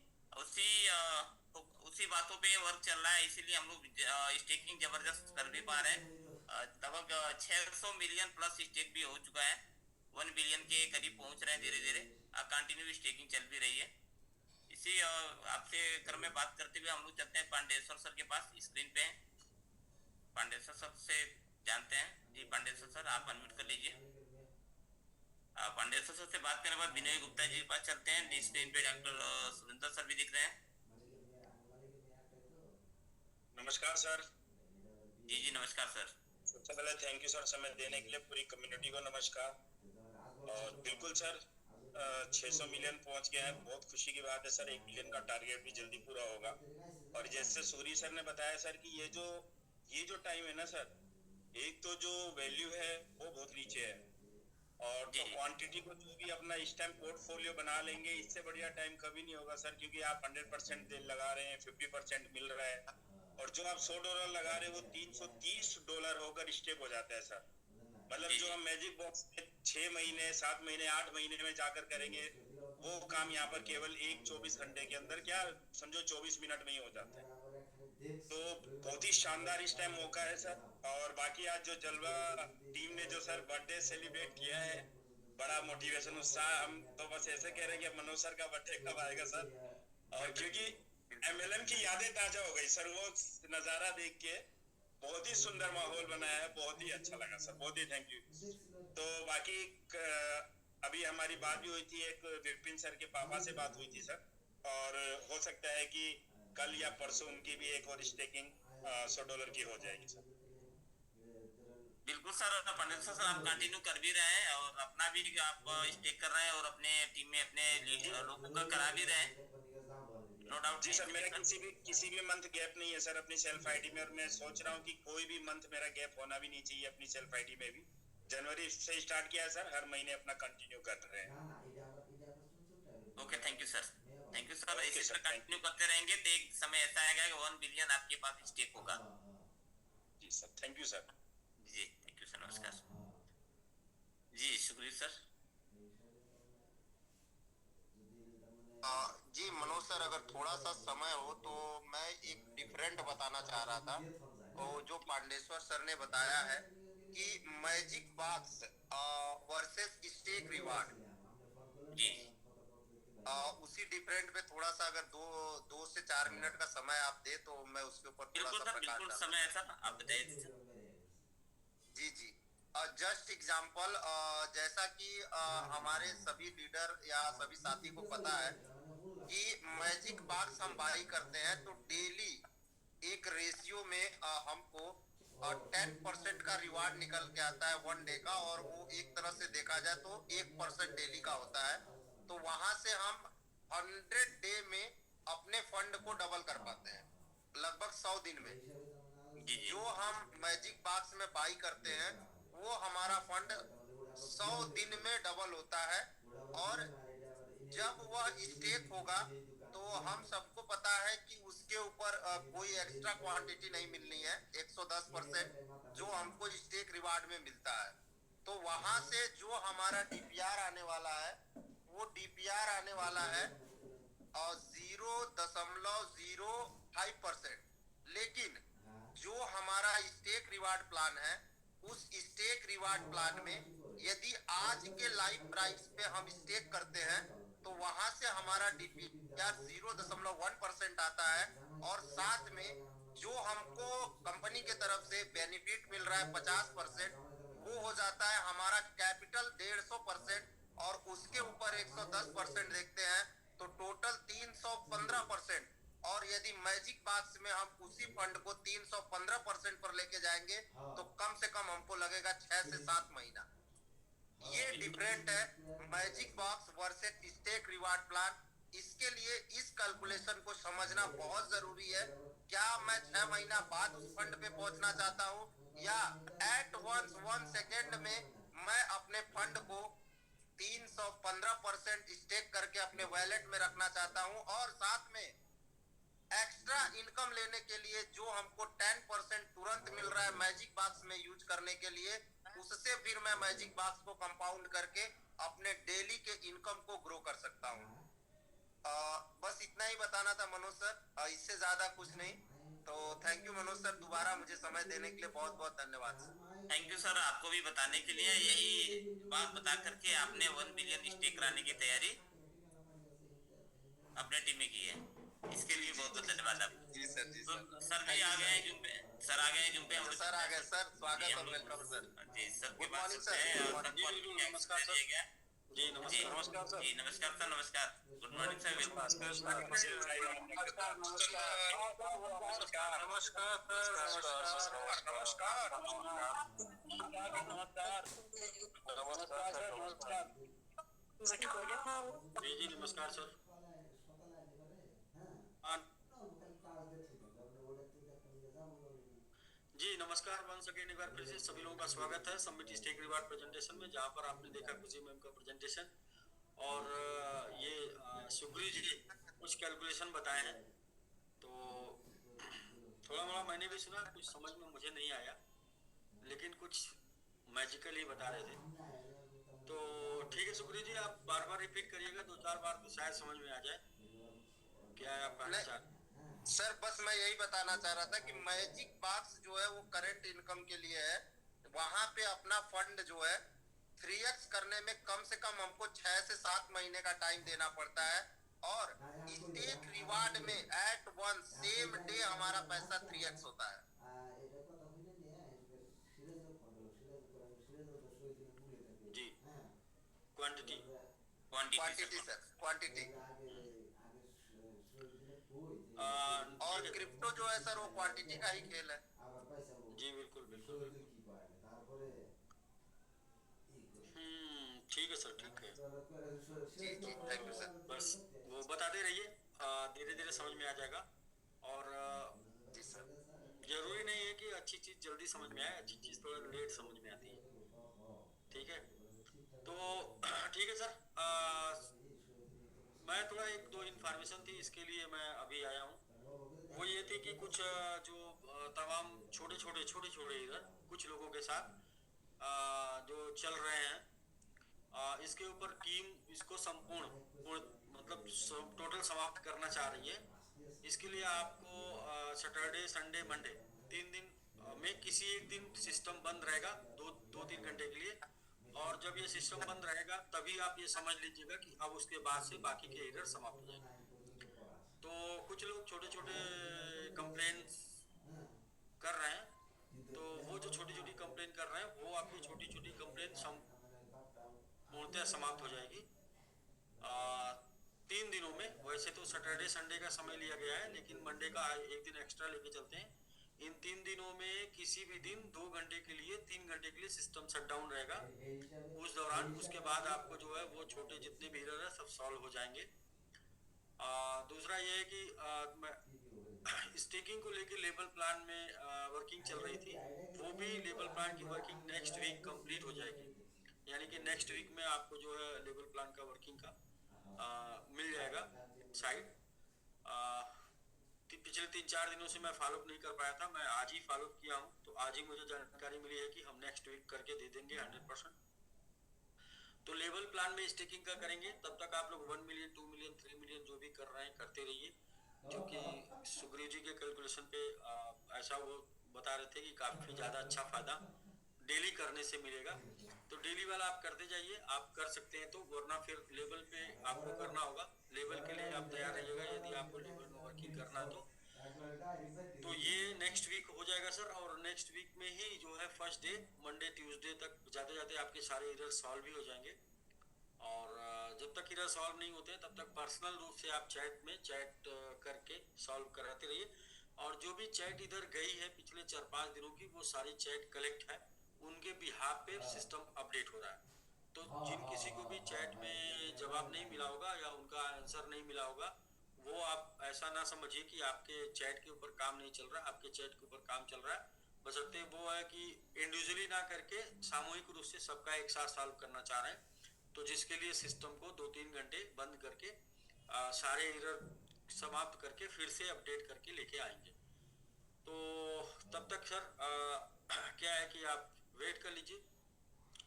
[SPEAKER 3] उसी बातों पे वर्क चल रहा है, इसीलिए हम लोग स्टेकिंग जबरदस्त कर भी पा रहे हैं। लगभग 600 मिलियन प्लस स्टेक भी हो चुका है, 1 बिलियन के करीब पहुंच रहे हैं धीरे धीरे। कंटिन्यू स्टेकिंग चल भी रही है। इसी आपसे क्रम में बात करते हुए हम लोग चलते हैं पांडेश्वर सर के पास, स्क्रीन पे हैं। पांडेश्वर सर से जानते हैं। जी पांडेश्वर सर, आप अनम्यूट कर लीजिए। पांडेश्वर सर से बात करने के बाद विनय गुप्ता जी के पास चलते हैं। स्क्रीन पे डॉक्टर सुरेंद्र सर भी दिख रहे हैं।
[SPEAKER 4] नमस्कार सर।
[SPEAKER 3] जी जी नमस्कार सर।
[SPEAKER 4] सबसे पहले थैंक यू सर समय देने के लिए, पूरी कम्युनिटी को नमस्कार। और बिल्कुल सर 600 मिलियन पहुंच गया है, बहुत खुशी की बात है सर। 1 बिलियन का टारगेट भी जल्दी पूरा होगा। और जैसे सूरी सर ने बताया सर कि ये जो टाइम है ना सर, एक तो जो वैल्यू है वो बहुत नीचे है, और
[SPEAKER 3] जी।
[SPEAKER 4] तो क्वांटिटी को जो भी अपना इस टाइम पोर्टफोलियो बना लेंगे, इससे बढ़िया टाइम कभी नहीं होगा सर, क्योंकि आप 100% तेल लगा रहे हैं, 50% मिल रहा है, और जो आप $100 लगा रहे हैं वो $330 होकर स्टेक हो जाता है सर। मतलब
[SPEAKER 3] जी,
[SPEAKER 4] जो
[SPEAKER 3] जी।
[SPEAKER 4] हम मैजिक बॉक्स में 6 महीने, 7 महीने, 8 महीने में जाकर करेंगे, वो काम यहाँ पर केवल 24 घंटे के अंदर, क्या समझो 24 मिनट में ही हो जाता है। तो बहुत ही शानदार इस टाइम मौका है सर। और बाकी आज जो जलवा टीम ने जो सर बर्थडे सेलिब्रेट किया है, बड़ा मोटिवेशन, उत्साह, हम तो बस ऐसे कह रहे हैं कि मनोज सर का बर्थडे कब आएगा सर। और क्योंकि एमएलएम की यादें ताजा हो गई सर, वो नजारा देख के बहुत ही सुंदर माहौल बनाया है, बहुत ही अच्छा लगा सर, बहुत ही थैंक यू। तो बाकी अभी हमारी बात भी हुई थी, एक विपिन सर के पापा से बात हुई थी सर, और हो सकता है कि कल या परसों उनकी भी एक और स्टेकिंग $100 की हो जाएगी सर।
[SPEAKER 3] बिल्कुल सर, पंडित सर आप कंटिन्यू कर भी रहे हैं और अपना भी आप स्टेक कर रहे हैं और अपने टीम में अपने लोगों का करा भी रहे हैं। नो डाउट
[SPEAKER 4] जी सर, मेरा किसी भी मंथ गैप नहीं है सर अपनी सेल्फ आईडी में, और मैं सोच रहा हूँ कि कोई भी मंथ मेरा गैप होना भी नहीं चाहिए अपनी सेल्फ आईडी में भी। जनवरी से स्टार्ट किया है सर, हर महीने अपना कंटिन्यू कर रहे हैं।
[SPEAKER 3] Okay, thank you sir, thank you sir.
[SPEAKER 4] Okay
[SPEAKER 3] इसी
[SPEAKER 4] सर,
[SPEAKER 3] तरह
[SPEAKER 4] थैंक
[SPEAKER 3] कंटिन्यू करते रहेंगे तो एक समय ऐसा आएगा कि 1 बिलियन आपके पास स्टेक होगा।
[SPEAKER 4] यू जी सर, थैंक यू सर।
[SPEAKER 3] जी, थैंक यू सर, नमस्कार। जी, शुक्रिया सर।
[SPEAKER 2] जी मनोज सर, अगर थोड़ा सा समय हो तो मैं एक डिफरेंट बताना चाह रहा था। तो जो पांडेश्वर सर ने बताया है कि magic box versus stake reward,
[SPEAKER 3] जी,
[SPEAKER 2] उसी डिफरेंट पे थोड़ा सा अगर दो से 4 मिनट का समय आप दे तो मैं उसके ऊपर थोड़ा
[SPEAKER 3] बिल्कुल
[SPEAKER 2] सा
[SPEAKER 3] सर,
[SPEAKER 2] प्रकाश
[SPEAKER 3] बिल्कुल
[SPEAKER 2] डालूं।
[SPEAKER 3] समय है सर, आप बताइए सर।
[SPEAKER 2] जी जी। जस्ट एग्जाम्पल, जैसा कि हमारे सभी लीडर या सभी साथी को पता है कि मैजिक बॉक्स हम बाई करते हैं तो डेली एक रेशियो में हमको 10% का रिवार्ड निकल के आता है 1 डे का, और वो एक तरह से देखा जाए तो 1% डेली का होता है। तो वहां से हम 100 डे में अपने फंड को डबल कर पाते हैं, लगभग 100 दिन में।
[SPEAKER 3] जी, जी,
[SPEAKER 2] जो हम मैजिक बॉक्स में बाई करते हैं वो हमारा फंड 100 दिन में डबल होता है। और जब वह स्टेक होगा तो हम सबको पता है कि उसके ऊपर कोई एक्स्ट्रा क्वांटिटी नहीं मिलनी है, 110% जो हमको स्टेक रिवार्ड में मिलता है। तो वहां से जो हमारा डीपीआर आने वाला है वो डीपीआर आने वाला है 0.05%। लेकिन जो हमारा स्टेक रिवार्ड प्लान है, उस स्टेक रिवार्ड प्लान में यदि आज के लाइव प्राइस पे हम स्टेक करते हैं तो वहां से हमारा डीपीआर 0.1% आता है। और साथ में जो हमको कंपनी के तरफ से बेनिफिट मिल रहा है 50%, वो हो जाता है हमारा कैपिटल 150%। और उसके ऊपर 110% देखते हैं तो टोटल 315%। और यदि मैजिक बॉक्स में हम उसी फंड को 315% पर लेके जाएंगे तो कम से कम हमको लगेगा 6 से 7 महीना। ये डिफरेंट है magic box versus stake reward plan. इसके लिए इस कैलकुलेशन को समझना बहुत जरूरी है। क्या मैं 6 महीना बाद उस फंड पे पहुंचना चाहता हूं, या एट वंस 1 सेकेंड में मैं अपने फंड को 315% स्टेक करके अपने वॉलेट में रखना चाहता हूं, और साथ में एक्स्ट्रा इनकम लेने के लिए जो हमको 10% तुरंत मिल रहा है मैजिक बॉक्स में यूज करने के लिए, उससे फिर मैं मैजिक बॉक्स को कंपाउंड करके अपने डेली के इनकम को ग्रो कर सकता हूँ। बस इतना ही बताना था मनोज सर, इससे ज्यादा कुछ नहीं। तो थैंक यू मनोज सर, दोबारा मुझे समय देने के लिए बहुत बहुत धन्यवाद सर।
[SPEAKER 3] थैंक यू सर, आपको भी बताने के लिए, यही बात बता करके आपने 1 बिलियन स्टेक कराने की तैयारी अपने टीम में की है, इसके लिए बहुत बहुत धन्यवाद आपको।
[SPEAKER 2] जी सर, जी
[SPEAKER 3] तो
[SPEAKER 2] सर।
[SPEAKER 3] सर भी आ गए हैं जूम पे, सर आ गए हैं जूम पे, हम लोग
[SPEAKER 2] सर आ गए सर,
[SPEAKER 3] जी,
[SPEAKER 2] स्वागत
[SPEAKER 3] हम
[SPEAKER 2] और
[SPEAKER 3] लोग
[SPEAKER 2] वेलकम सर।
[SPEAKER 3] जी सर के
[SPEAKER 2] गुड
[SPEAKER 3] बाद
[SPEAKER 2] मॉर्निंग
[SPEAKER 3] सुनते
[SPEAKER 2] सर,
[SPEAKER 3] हैं
[SPEAKER 2] गुड
[SPEAKER 3] और
[SPEAKER 2] मॉर्निंग।
[SPEAKER 3] सबको नमस्कार सर। दिया गया
[SPEAKER 4] जी
[SPEAKER 3] जी,
[SPEAKER 4] नमस्कार सर।
[SPEAKER 3] जी नमस्कार सर, नमस्कार, गुड मॉर्निंग सर, वेलकम।
[SPEAKER 4] जी जी नमस्कार सर।
[SPEAKER 5] जी नमस्कार, वंस अगेन एक बार फिर से सभी लोगों का स्वागत है सबमिट स्टेक रिवार्ड प्रेजेंटेशन में, जहां पर आपने देखा खुशी मैम का प्रेजेंटेशन। और ये सुग्री जी कुछ कैलकुलेशन बताए हैं, तो थोड़ा मोड़ा मैंने भी सुना, कुछ समझ में मुझे नहीं आया, लेकिन कुछ मैजिकल ही बता रहे थे। तो ठीक है सुग्री जी, आप बार बार रिपीट करिएगा, 2-4 बार तो शायद समझ में आ जाए क्या है आप कहना चाहते हैं।
[SPEAKER 2] सर बस मैं यही बताना चाह रहा था कि मैजिक बॉक्स जो है वो करंट इनकम के लिए है। वहां पे अपना फंड जो है 3x करने में कम से कम हमको 6 से 7 महीने का टाइम देना पड़ता है, और स्टेक रिवार्ड में एट वन सेम डे हमारा पैसा 3x होता है।
[SPEAKER 5] जी क्वांटिटी
[SPEAKER 2] क्वांटिटी सर, क्वांटिटी। और क्रिप्टो जो है सर वो क्वांटिटी का ही खेल है।
[SPEAKER 5] जी बिल्कुल बिल्कुल बिल्कुल। ठीक है सर, ठीक है।
[SPEAKER 2] जी जी, थैंक यू सर।
[SPEAKER 5] बस वो बताते रहिए, धीरे धीरे समझ में आ जाएगा। और
[SPEAKER 2] जी सर।
[SPEAKER 5] जरूरी नहीं है कि अच्छी चीज जल्दी समझ में आए, अच्छी चीज थोड़ा लेट समझ में आती है। ठीक है, तो ठीक है सर, मैं थोड़ा एक दो इन्फॉर्मेशन थी, इसके लिए मैं अभी आया हूँ। वो ये थी कि कुछ जो तमाम छोटे छोटे इधर कुछ लोगों के साथ जो चल रहे हैं, इसके ऊपर टीम इसको संपूर्ण मतलब टोटल समाप्त करना चाह रही है। इसके लिए आपको सैटरडे संडे मंडे 3 दिन में किसी एक दिन सिस्टम बंद रहेगा, 2-3 घंटे के लिए। और जब ये सिस्टम बंद रहेगा तभी आप ये समझ लीजिएगा कि अब उसके बाद से बाकी के एरर समाप्त हो जाएंगे। तो कुछ लोग छोटे छोटे कंप्लेन कर रहे हैं, तो वो जो छोटी छोटी कंप्लेन कर रहे हैं, वो आपकी छोटी छोटी कंप्लेन पूर्णतः समाप्त हो जाएगी 3 दिनों में। वैसे तो सैटरडे संडे का समय लिया गया है, लेकिन मंडे का एक दिन एक्स्ट्रा लेके चलते हैं। इन 3 दिनों में किसी भी दिन 2 घंटे के लिए 3 घंटे के लिए सिस्टम शट डाउन रहेगा उस दौरान। उसके बाद आपको जो है वो छोटे जितने भी एरर है सब सॉल्व हो जाएंगे। दूसरा ये है कि स्टेकिंग को लेके लेवल प्लान में वर्किंग चल रही थी, वो भी लेवल प्लान की वर्किंग नेक्स्ट वीक कंप्लीट हो जाएगी। यानी कि नेक्स्ट वीक में आपको जो है लेवल प्लान का वर्किंग का मिल जाएगा साइट। पिछले 3-4 दिनों से मैं फॉलोअप नहीं कर पाया था, मैं आज ही फॉलोअप किया हूँ, तो आज ही मुझे जानकारी मिली है कि हम नेक्स्ट वीक करके दे देंगे 100%। तो लेवल प्लान में स्टेकिंग का करेंगे, तब तक आप लोग 1 मिलियन 2 मिलियन 3 मिलियन जो भी कर रहे हैं करते रहिए, जो कि सुग्रीव जी के कैलकुलेशन पे ऐसा वो बता रहे थे कि काफी ज्यादा अच्छा फायदा डेली करने से मिलेगा। तो डेली वाला आप करते जाइए, आप कर सकते हैं तो, वरना फिर लेवल पे आपको करना होगा। लेवल के लिए आप तैयार रहिएगा यदि आपको लेवल में वर्किंग करना है तो ये नेक्स्ट वीक हो जाएगा सर। और नेक्स्ट वीक में ही जो है फर्स्ट डे मंडे ट्यूसडे तक जाते जाते आपके सारे एरर सॉल्व भी हो जाएंगे। और जब तक एरर सॉल्व नहीं होते तब तक पर्सनल रूप से आप चैट में चैट करके सॉल्व कराते रहिए। और जो भी चैट इधर गई है पिछले 4-5 दिनों की, वो सारी चैट कलेक्ट है, उनके बिहाफ पे सिस्टम अपडेट हो रहा है। तो जिन किसी को भी चैट में जवाब नहीं मिला होगा या उनका आंसर नहीं मिला होगा, वो आप ऐसा ना समझिए कि आपके चैट के ऊपर काम नहीं चल रहा है, आपके चैट के ऊपर काम चल रहा है। बशर्ते वो है कि इंडिविजुअली ना करके सामूहिक रूप से सबका एक साथ सॉल्व करना चाह रहे हैं, तो जिसके लिए सिस्टम को 2-3 घंटे बंद करके सारे एरर समाप्त करके फिर से अपडेट करके लेके आएंगे। तो तब तक सर क्या है कि आप वेट कर लीजिए,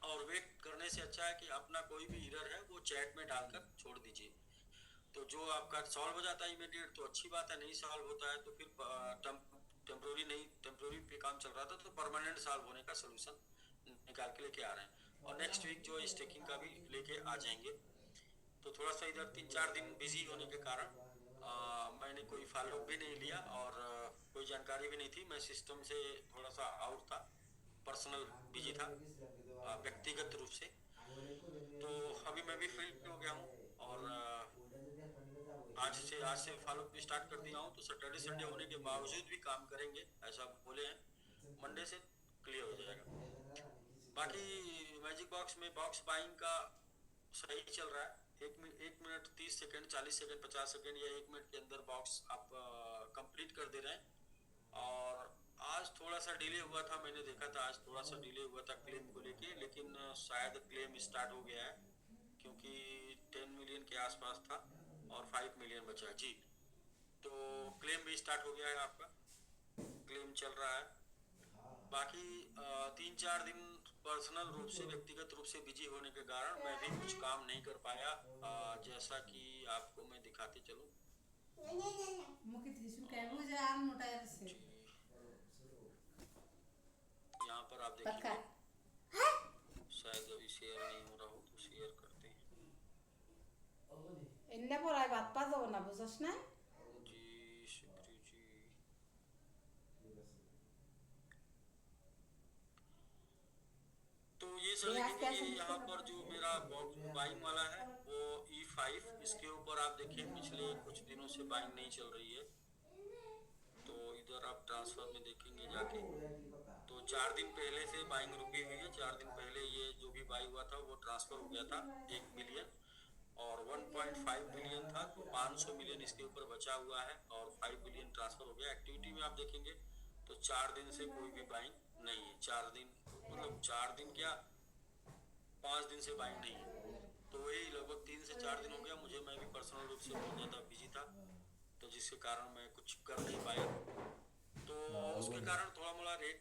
[SPEAKER 5] और वेट करने से अच्छा है कि अपना कोई भी एरर है वो चैट में डालकर छोड़ दीजिए। तो जो आपका सॉल्व हो जाता है इमीडिएट तो अच्छी बात है, नहीं सॉल्व होता है तो फिर टेम्प्रोरी नहीं, टेम्प्रोरी पे काम चल रहा था तो परमानेंट सॉल्व होने का सोल्यूशन निकाल के लेके आ रहे हैं। और नेक्स्ट वीक जो स्टेकिंग का भी लेके आ जाएंगे। तो थोड़ा सा इधर 3-4 दिन बिजी होने के कारण मैंने कोई फॉलोअप भी नहीं लिया, और कोई जानकारी भी नहीं थी। मैं सिस्टम से थोड़ा सा आउट था, पर्सनल बिजी था व्यक्तिगत रूप से। तो अभी मैं भी फ्री हो गया हूँ, और आज से फॉलोअप भी स्टार्ट कर दिया हूँ। तो सैटरडे संडे होने के बावजूद भी काम करेंगे ऐसा बोले हैं, मंडे से क्लियर हो जाएगा। बाकी मैजिक बॉक्स में बॉक्स बाइंग का सही चल रहा है। 1 मिनट 30 सेकंड 40 सेकंड 50 सेकंड या 1 मिनट के अंदर बॉक्स आप कंप्लीट कर दे रहे हैं। और आज थोड़ा सा डिले हुआ था, मैंने देखा था आज थोड़ा सा डिले हुआ था क्लेम को लेके, लेकिन शायद क्लेम स्टार्ट हो गया है क्योंकि 10 मिलियन के आसपास था और 5 मिलियन बचा है जी। तो क्लेम भी स्टार्ट हो गया है, आपका क्लेम चल रहा है। बाकी 3-4 दिन पर्सनल रूप से, व्यक्तिगत रूप से बिजी होने के कारण मैं भी कुछ काम नहीं कर पाया, जैसा कि आपको मैं दिखाते चलूं जी। यहाँ पर आप देखिए, शायद अभी शेयर नहीं हो रहा हो तो शेयर करते हैं
[SPEAKER 6] এনে পড়াই ভাত পাজাবো না বুঝছ না
[SPEAKER 5] जी। शिवप्रिय जी, तो ये सर देखेंगे, ये यहाँ पर जो मेरा बाइंग वाला है वो E5, इसके ऊपर आप देखिए पिछले कुछ दिनों से बाइंग नहीं चल रही है। तो इधर आप ट्रांसफर में देखेंगे जाके, तो 4 दिन पहले से बाइंग रुकी हुई है। 4 दिन पहले ये जो भी बाई हुआ था वो ट्रांसफर हो गया था 1 मिलियन, और 1.5 बिलियन था, तो 500 मिलियन इसके ऊपर बचा हुआ है और 5 बिलियन ट्रांसफर हो गया। एक्टिविटी में आप देखेंगे तो 4 दिन से कोई भी बाइंग नहीं है। 4 दिन मतलब 4 दिन क्या 5 दिन से बाइंग नहीं है, तो वही लगभग 3 से 4 दिन हो गया मुझे। मैं भी पर्सनल रूप से बहुत ज़्यादा बिजी था, तो जिसके कारण मैं कुछ कर नहीं पाया। तो उसके कारण थोड़ा मोड़ा रेट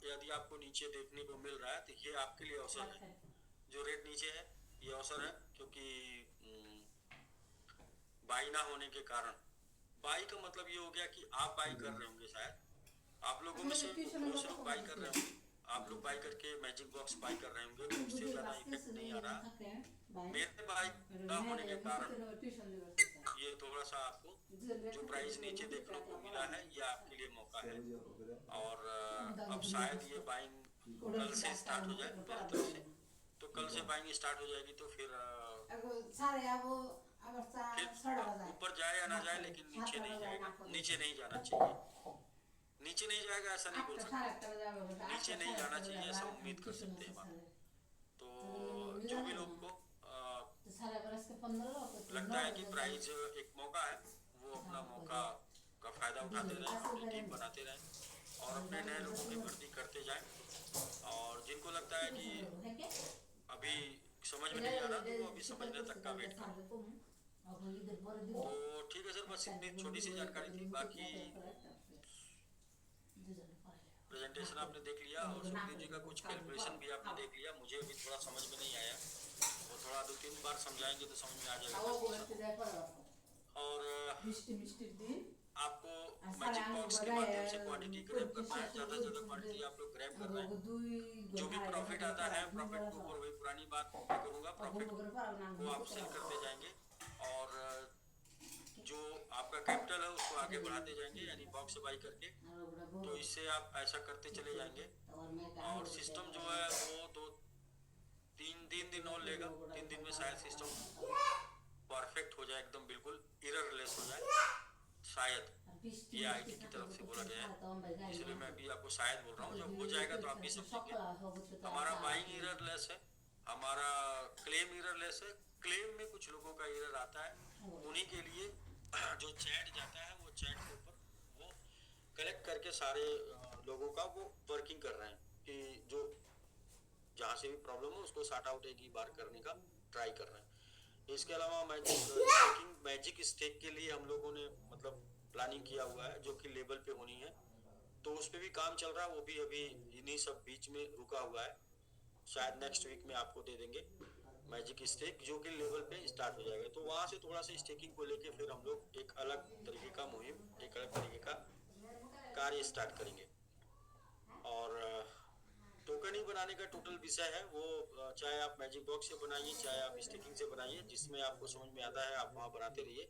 [SPEAKER 5] यदि आपको नीचे देखने को मिल रहा है तो ये आपके लिए अवसर है। जो रेट नीचे है ये अवसर है, क्योंकि बाई ना होने के कारण, बाई का मतलब ये हो गया कि आप बाई कर रहे होंगे, शायद आप लोगों में से बहुत से लोग बाई कर रहे होंगे, आप लोग बाई करके मैजिक बॉक्स बाई कर रहे होंगे, तो उससे ज़्यादा इफेक्ट नहीं आ रहा। मेरे बाई ना होने के कारण ये थोड़ा सा आपको जो प्राइस नीचे देखने को मिला है ये आपके लिए मौका है। और अब शायद ये बाइंग कल से स्टार्ट हो जाए मेरी तरफ से, तो कल से बाइंग स्टार्ट हो जाएगी तो फिर ऊपर जाए या ना जाए, लेकिन नीचे नहीं जाएगा, नीचे नहीं जाना चाहिए। नीचे नहीं जाएगा ऐसा नहीं बोल सकते, नीचे नहीं जाना चाहिए ऐसा उम्मीद कर सकते हैं हम। तो जो भी लोग को लगता है कि प्राइस एक मौका है, वो अपना मौका का फायदा उठाते रहें, अपनी टीम बनाते रहें और अपने नए लोगों की भर्ती करते जाएं। और जिनको लगता है कि अभी समझ में नहीं आ रहा तो वो अभी समझने तक का वेट करें। तो ठीक है सर, बस इतनी छोटी सी जानकारी थी। बाकी प्रेजेंटेशन आपने देख लिया और सुखदेव जी का कुछ कैलकुलेशन भी आपने देख लिया। मुझे अभी थोड़ा समझ में नहीं आया, वो थोड़ा 2-3 बार समझाएंगे तो समझ में आ जाएगा। और आपको मैजिक बॉक्स के माध्यम से क्वांटिटी ग्रैब करना है, ज़्यादा से ज़्यादा क्वांटिटी आप लोग ग्रैब कर रहे हैं। जो भी प्रॉफिट आता है, प्रॉफिट के ऊपर वही पुरानी बात मैं करूँगा, प्रॉफिट को आप सेल करते जाएंगे और जो आपका कैपिटल है उसको आगे बढ़ाते जाएंगे, यानी बॉक्स से बाई करके। तो इससे आप ऐसा करते चले जाएंगे और सिस्टम जो है वो 2-3 दिन और लेगा। 3 दिन में शायद सिस्टम परफेक्ट हो जाए, एकदम बिल्कुल एररलेस हो जाए, शायद। ये आईटी की तरफ से बोला गया है, इसलिए मैं भी आपको शायद बोल रहा हूँ। जब हो जाएगा तो आप भी समझेंगे। हमारा बाइंग एररलेस है, हमारा क्लेम एररलेस है। क्लेम में कुछ लोगों का एरर आता है, उन्हीं के लिए जो चैट जाता है वो चैट के ऊपर वो कलेक्ट करके सारे लोगों का वो वर्किंग कर रहे हैं कि जो जहाँ से भी प्रॉब्लम हो उसको सॉर्ट आउट एक ही बार करने का ट्राई कर रहे हैं। इसके अलावा मैजिक स्टेक के लिए हम लोगों ने मतलब प्लानिंग किया हुआ है जो कि लेवल पे होनी है, तो उस पर भी काम चल रहा है। वो भी अभी इन्हीं सब बीच में रुका हुआ है, शायद नेक्स्ट वीक में आपको दे देंगे मैजिक स्टेक, जो कि लेवल पे स्टार्ट हो जाएगा। तो वहाँ से थोड़ा सा स्टेकिंग को लेके फिर हम लोग एक अलग तरीके का मुहिम, एक अलग तरीके का कार्य स्टार्ट करेंगे। और टोकन ही बनाने का टोटल विषय है वो, चाहे आप मैजिक बॉक्स से बनाइए चाहे आप स्टेकिंग से बनाइए, जिसमें आपको समझ में आता है आप वहाँ बनाते रहिए।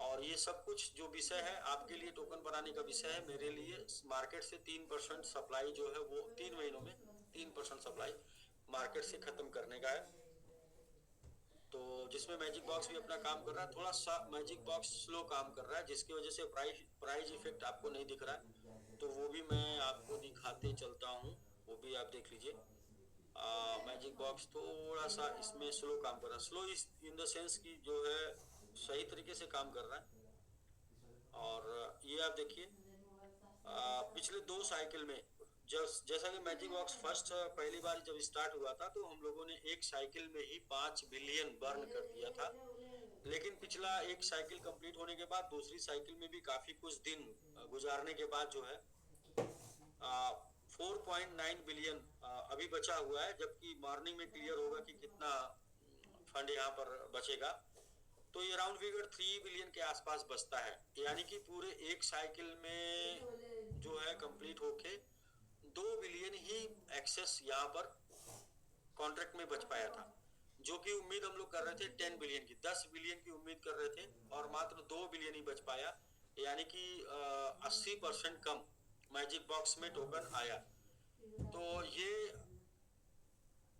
[SPEAKER 5] और ये सब कुछ जो विषय है आपके लिए टोकन बनाने का विषय है, मेरे लिए मार्केट से 3% सप्लाई जो है वो 3 महीनों में 3% सप्लाई मार्केट से खत्म करने का है। तो जिसमें मैजिक बॉक्स भी अपना काम कर रहा है, थोड़ा सा मैजिक बॉक्स स्लो काम कर रहा है जिसकी वजह से प्राइस इफेक्ट आपको नहीं दिख रहा है, तो वो भी मैं आपको दिखाते चलता हूँ, वो भी आप देख लीजिए। मैजिक बॉक्स थोड़ा सा इसमें स्लो काम कर रहा है, स्लो इन द सेंस कि जो है सही तरीके से काम कर रहा है। और ये आप देखिए पिछले 2 साइकिल में जैसा कि मैजिक बॉक्स फर्स्ट पहली बार जब स्टार्ट हुआ था तो हम लोगों ने एक साइकिल में ही 5 बिलियन बर्न कर दिया था, लेकिन पिछला एक साइकिल कंप्लीट होने के बाद दूसरी साइकिल में भी काफी कुछ दिन गुजारने के बाद जो है 4.9 बिलियन अभी बचा हुआ है, जबकि मॉर्निंग में क्लियर होगा कि कितना फंड यहाँ पर बचेगा। तो ये राउंड फिगर 3 बिलियन के आसपास बचता है, यानी कि पूरे एक साइकिल में जो है कंप्लीट होके 2 बिलियन ही एक्सेस यहाँ पर कॉन्ट्रैक्ट में बच पाया था, जो कि उम्मीद हम लोग कर रहे थे 10 बिलियन की, 10 बिलियन की उम्मीद कर रहे थे और मात्र 2 बिलियन ही बच पाया, यानी कि 80% कम मैजिक बॉक्स में टोकन आया। तो ये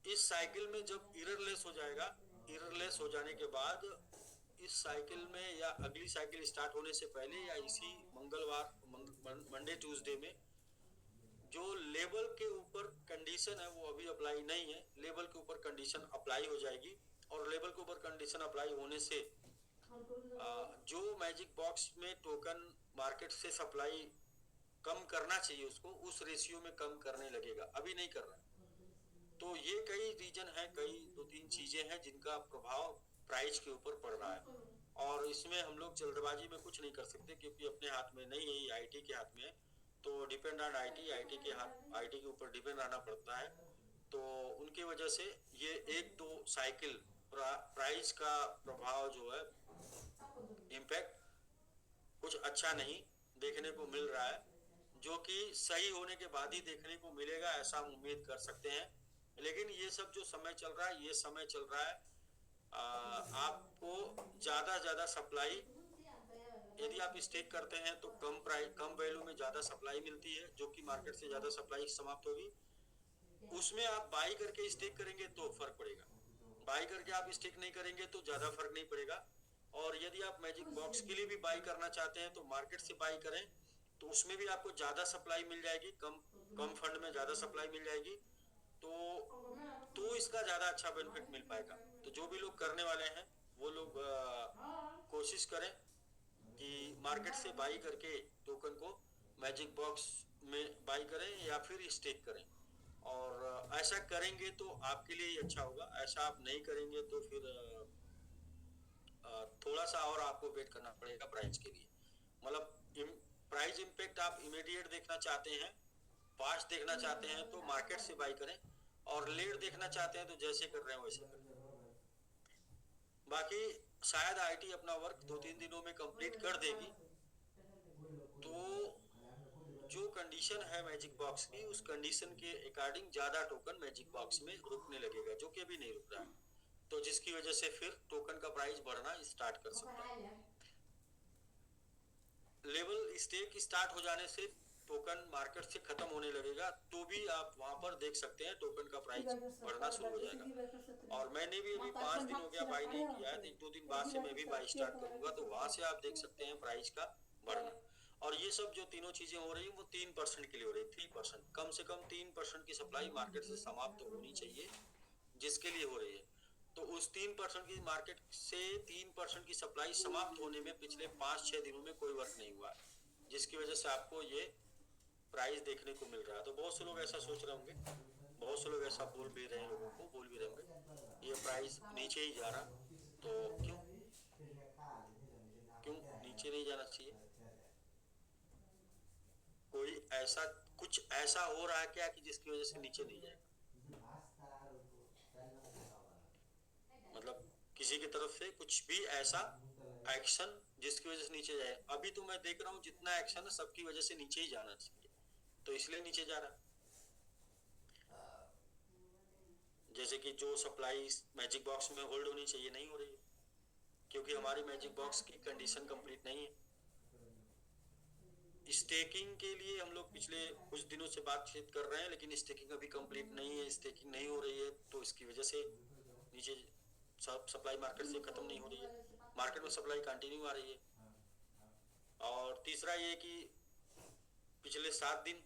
[SPEAKER 5] इस साइकिल में जब एररलेस हो जाएगा, एररलेस हो जाने के बाद इस साइकिल में या अगली साइकिल स्टार्ट होने से पहले या इसी मंगलवार मंडे ट्यूसडे में जो लेवल के ऊपर कंडीशन है वो अभी अप्लाई नहीं है, लेवल के ऊपर कंडीशन अप्लाई हो जाएगी और लेवल के ऊपर कंडीशन अप्लाई होने से जो मैजिक बॉक्स में टोकन मार्केट से सप्लाई कम करना चाहिए उसको उस रेशियो में कम करने लगेगा, अभी नहीं कर रहा। तो ये कई रीजन है, कई 2-3 चीजें हैं जिनका प्रभाव प्राइस के ऊपर पड़ रहा है और इसमें हम लोग जल्दबाजी में कुछ नहीं कर सकते क्योंकि अपने हाथ में नहीं है, आईटी के हाथ में है। तो डिपेंड ऑन आईटी के हाथ, आईटी के ऊपर डिपेंड रहना पड़ता है। तो उनकी वजह से ये 1-2 साइकिल प्राइस का प्रभाव जो है इम्पैक्ट कुछ अच्छा नहीं देखने को मिल रहा है, जो कि सही होने के बाद ही देखने को मिलेगा ऐसा हम उम्मीद कर सकते हैं। लेकिन ये सब जो समय चल रहा है, ये समय चल रहा है आपको ज्यादा सप्लाई, यदि आप स्टेक करते हैं तो कम वैल्यू में ज्यादा सप्लाई मिलती है, जो कि मार्केट से ज्यादा सप्लाई समाप्त होगी। उसमें आप बाई करके स्टेक करेंगे तो फर्क पड़ेगा, बाई करके आप स्टेक नहीं करेंगे तो ज्यादा फर्क नहीं पड़ेगा। और यदि आप मैजिक बॉक्स के लिए भी बाई करना चाहते हैं तो मार्केट से बाई करें, तो उसमें भी आपको ज्यादा सप्लाई मिल जाएगी, कम फंड में ज्यादा सप्लाई मिल जाएगी, तो इसका ज्यादा अच्छा बेनिफिट मिल पाएगा। तो जो भी लोग करने वाले हैं वो लोग कोशिश करें कि मार्केट से बाई करके टोकन को मैजिक बॉक्स में बाई करें या फिर स्टेक करें, और ऐसा करेंगे तो आपके लिए ही अच्छा होगा। ऐसा आप नहीं करेंगे तो फिर थोड़ा सा और आपको वेट करना पड़ेगा प्राइस के लिए। मतलब प्राइस इम्पैक्ट आप इमीडिएट देखना चाहते हैं, फास्ट देखना चाहते हैं तो मार्केट से बाई करें, और लेट देखना चाहते हैं तो जैसे कर रहे हैं वैसे करें। बाकी शायद आईटी अपना वर्क 2-3 दिनों में कंप्लीट कर देगी, तो जो कंडीशन है मैजिक बॉक्स की उस कंडीशन के अकॉर्डिंग ज्यादा टोकन मैजिक बॉक्स में रुकने लगेगा, जो कि अभी नहीं रुक रहा है, तो जिसकी वजह से फिर टोकन का प्राइस बढ़ना स्टार्ट कर सकता है। लेवल स्टेक स्टार्ट हो जाने से टोकन मार्केट से खत्म होने लगेगा, तो भी आप वहां पर देख सकते हैं टोकन का प्राइस बढ़ना शुरू हो जाएगा। और मैंने भी अभी 5 दिन हो गया बाई नहीं किया है, 1-2 दिन बाद से मैं भी बाई स्टार्ट करूंगा, तो वहां से आप देख सकते हैं प्राइस का बढ़ना। और ये सब जो तीनों चीजें हो रही है वो 3% के लिए हो रही है, 3%, कम से कम 3% की सप्लाई मार्केट से समाप्त होनी चाहिए, जिसके लिए हो रही है। तो उस 3% की मार्केट से 3% की सप्लाई समाप्त होने में पिछले 5-6 दिनों में कोई वर्क नहीं हुआ, जिसकी वजह से आपको ये प्राइस देखने को मिल रहा है। तो बहुत से लोग ऐसा सोच रहे होंगे, बहुत से लोग ऐसा बोल भी रहे हैं, लोगों को बोल भी रहे होंगे ये प्राइस नीचे ही जा रहा, तो क्यों नीचे नहीं जाना चाहिए? कोई ऐसा कुछ ऐसा हो रहा है क्या कि जिसकी वजह से नीचे नहीं जाएगा? मतलब किसी की तरफ से कुछ भी ऐसा एक्शन जिसकी वजह से नीचे जाए? अभी तो मैं देख रहा हूँ जितना एक्शन है सबकी वजह से नीचे ही जाना चाहिए, तो इसलिए नीचे जा रहा है। जैसे कि जो सप्लाई मैजिक बॉक्स में होल्ड होनी चाहिए नहीं हो रही है, क्योंकि हमारी मैजिक बॉक्स की कंडीशन कंप्लीट नहीं है। स्टेकिंग के लिए हम लोग पिछले कुछ दिनों से बातचीत कर रहे हैं, लेकिन स्टेकिंग अभी कंप्लीट नहीं है, स्टेकिंग नहीं हो रही है, तो इसकी वजह से नीचे सप्लाई मार्केट से खत्म नहीं हो रही है, मार्केट में सप्लाई कंटिन्यू आ रही है। और तीसरा ये कि पिछले 7 दिन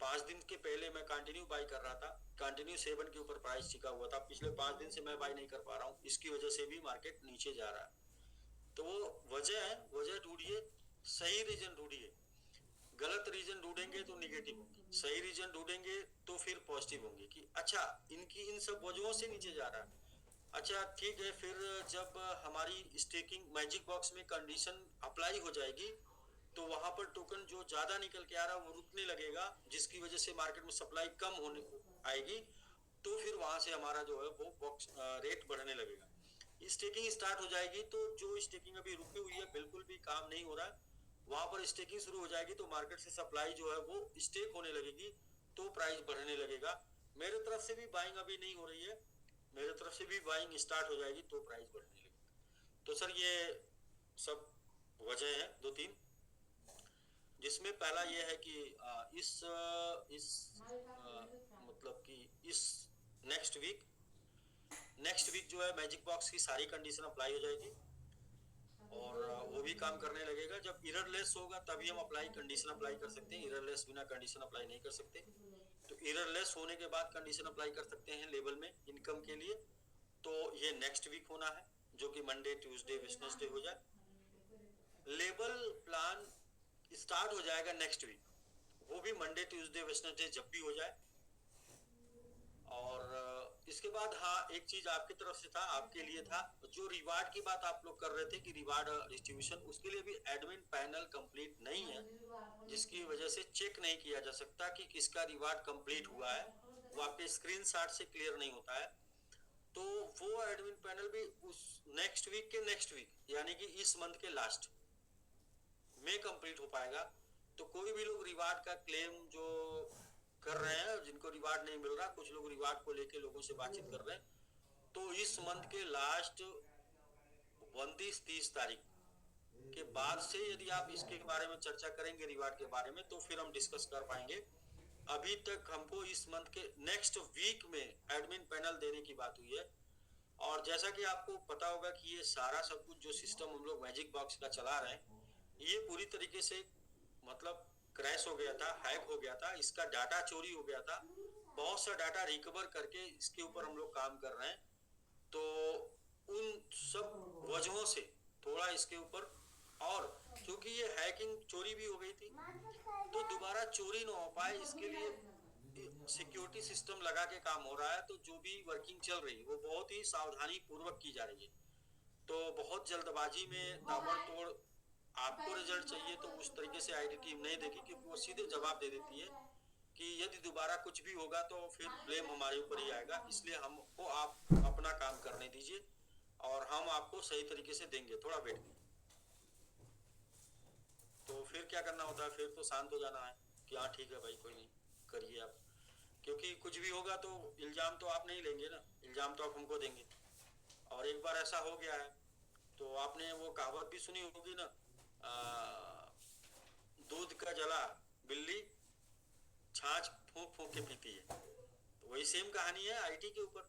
[SPEAKER 5] 5 दिन के पहले मैं कंटिन्यू बाई कर रहा था, कंटिन्यू 7 के ऊपर प्राइस टिका हुआ था, पिछले 5 दिन से मैं बाई नहीं कर पा रहा हूँ, इसकी वजह से भी मार्केट नीचे जा रहा है। तो वो वजह है, वजह ढूंढिए, सही रीजन ढूंढिए। गलत रीजन ढूंढेंगे तो निगेटिव होंगे, सही रीजन ढूंढेंगे तो फिर पॉजिटिव होंगे कि अच्छा इनकी इन सब वजहों से नीचे जा रहा है। अच्छा ठीक है, फिर जब हमारी स्टेकिंग मैजिक बॉक्स में कंडीशन अप्लाई हो जाएगी तो वहां पर टोकन जो ज्यादा निकल के आ रहा है वो रुकने लगेगा, जिसकी वजह से मार्केट में सप्लाई कम होने आएगी, तो फिर वहां से हमारा जो है वो बॉक्स रेट बढ़ने लगेगा। स्टेकिंग स्टार्ट हो जाएगी तो जो स्टेकिंग अभी रुकी हुई है बिल्कुल भी काम नहीं हो रहा है, वहां पर स्टेकिंग शुरू हो जाएगी तो मार्केट से सप्लाई जो है वो स्टेक होने लगेगी, तो प्राइस बढ़ने लगेगा। मेरे तरफ से भी बाइंग अभी नहीं हो रही है, मेरे तरफ से भी बाइंग स्टार्ट हो जाएगी तो प्राइस बढ़ने लगेगी। तो सर ये सब वजह है दो तीन, जिसमें पहला ये है कि मतलब कि इस नेक्स्ट वीक जो है मैजिक बॉक्स की सारी कंडीशन अप्लाई हो जाएगी और वो भी काम करने लगेगा। जब एररलेस होगा तभी हम कंडीशन अप्लाई कर सकते हैं, एररलेस बिना कंडीशन अप्लाई नहीं कर सकते। तो एररलेस होने के बाद कंडीशन अप्लाई कर सकते हैं लेवल में इनकम के लिए, तो ये नेक्स्ट वीक होना है जो कि मंडे ट्यूसडे वेडनेसडे हो जाए। लेवल प्लान स्टार्ट हो जाएगा नेक्स्ट वीक, वो भी मंडे ट्यूसडे वेडनेसडे जब भी हो जाए। और इसके बाद हाँ एक चीज आपकी तरफ से था, आपके लिए था, जो रिवार्ड की बात आप लोग कर रहे थे कि रिवार्ड डिस्ट्रीब्यूशन, उसके लिए भी एडमिन पैनल कंप्लीट नहीं है, जिसकी वजह से चेक नहीं किया जा सकता कि किसका रिवार्ड कंप्लीट हुआ है, वो आपके स्क्रीनशॉट से क्लियर नहीं होता है। तो वो एडमिन पैनल भी उस नेक्स्ट वीक यानी कि इस मंथ के लास्ट में कंप्लीट हो पाएगा। तो कोई भी लोग रिवार्ड का क्लेम जो कर रहे हैं, जिनको रिवार्ड नहीं मिल रहा, कुछ लोग रिवार्ड को लेके लोगों से बातचीत कर रहे हैं, तो इस मंथ के लास्ट 29-30 तारीख के बाद से यदि आप इसके बारे में चर्चा करेंगे रिवार्ड के बारे में तो फिर हम डिस्कस कर पाएंगे। अभी तक हमको इस मंथ के नेक्स्ट वीक में एडमिन पैनल देने की बात हुई है। और जैसा कि आपको पता होगा कि ये सारा सब कुछ जो सिस्टम हम लोग मैजिक बॉक्स का चला रहे हैं, ये पूरी तरीके से मतलब क्रैश हो गया था, हैक हो गया था, इसका डाटा चोरी हो गया था, बहुत सा डाटा रिकवर करके इसके ऊपर हम लोग काम कर रहे हैं। तो उन सब वजहों से थोड़ा इसके ऊपर, और क्योंकि ये हैकिंग चोरी भी हो गई थी तो दोबारा चोरी ना हो पाए इसके लिए सिक्योरिटी सिस्टम लगा के काम हो रहा है। तो जो भी वर्किंग चल रही है वो बहुत ही सावधानी पूर्वक की जा रही है। तो बहुत जल्दबाजी में ताबड़तोड़ आपको रिजल्ट चाहिए तो उस तरीके से आईटी टीम नहीं देगी, क्योंकि वो सीधे जवाब दे देती है कि यदि दोबारा कुछ भी होगा तो फिर ब्लेम हमारे ऊपर ही आएगा, इसलिए हमको आप अपना काम करने दीजिए और हम आपको सही तरीके से देंगे, थोड़ा वेट कीजिए। तो फिर क्या करना होता है, फिर तो शांत हो जाना है कि हाँ ठीक है भाई कोई नहीं करिए आप, क्योंकि कुछ भी होगा तो इल्जाम तो आप नहीं लेंगे ना, इल्जाम तो आप हमको देंगे। और एक बार ऐसा हो गया है तो आपने वो कहावत भी सुनी होगी ना, दूध का जला बिल्ली छाछ फूंक फूंक के पीती है, तो वही सेम कहानी है आईटी के ऊपर।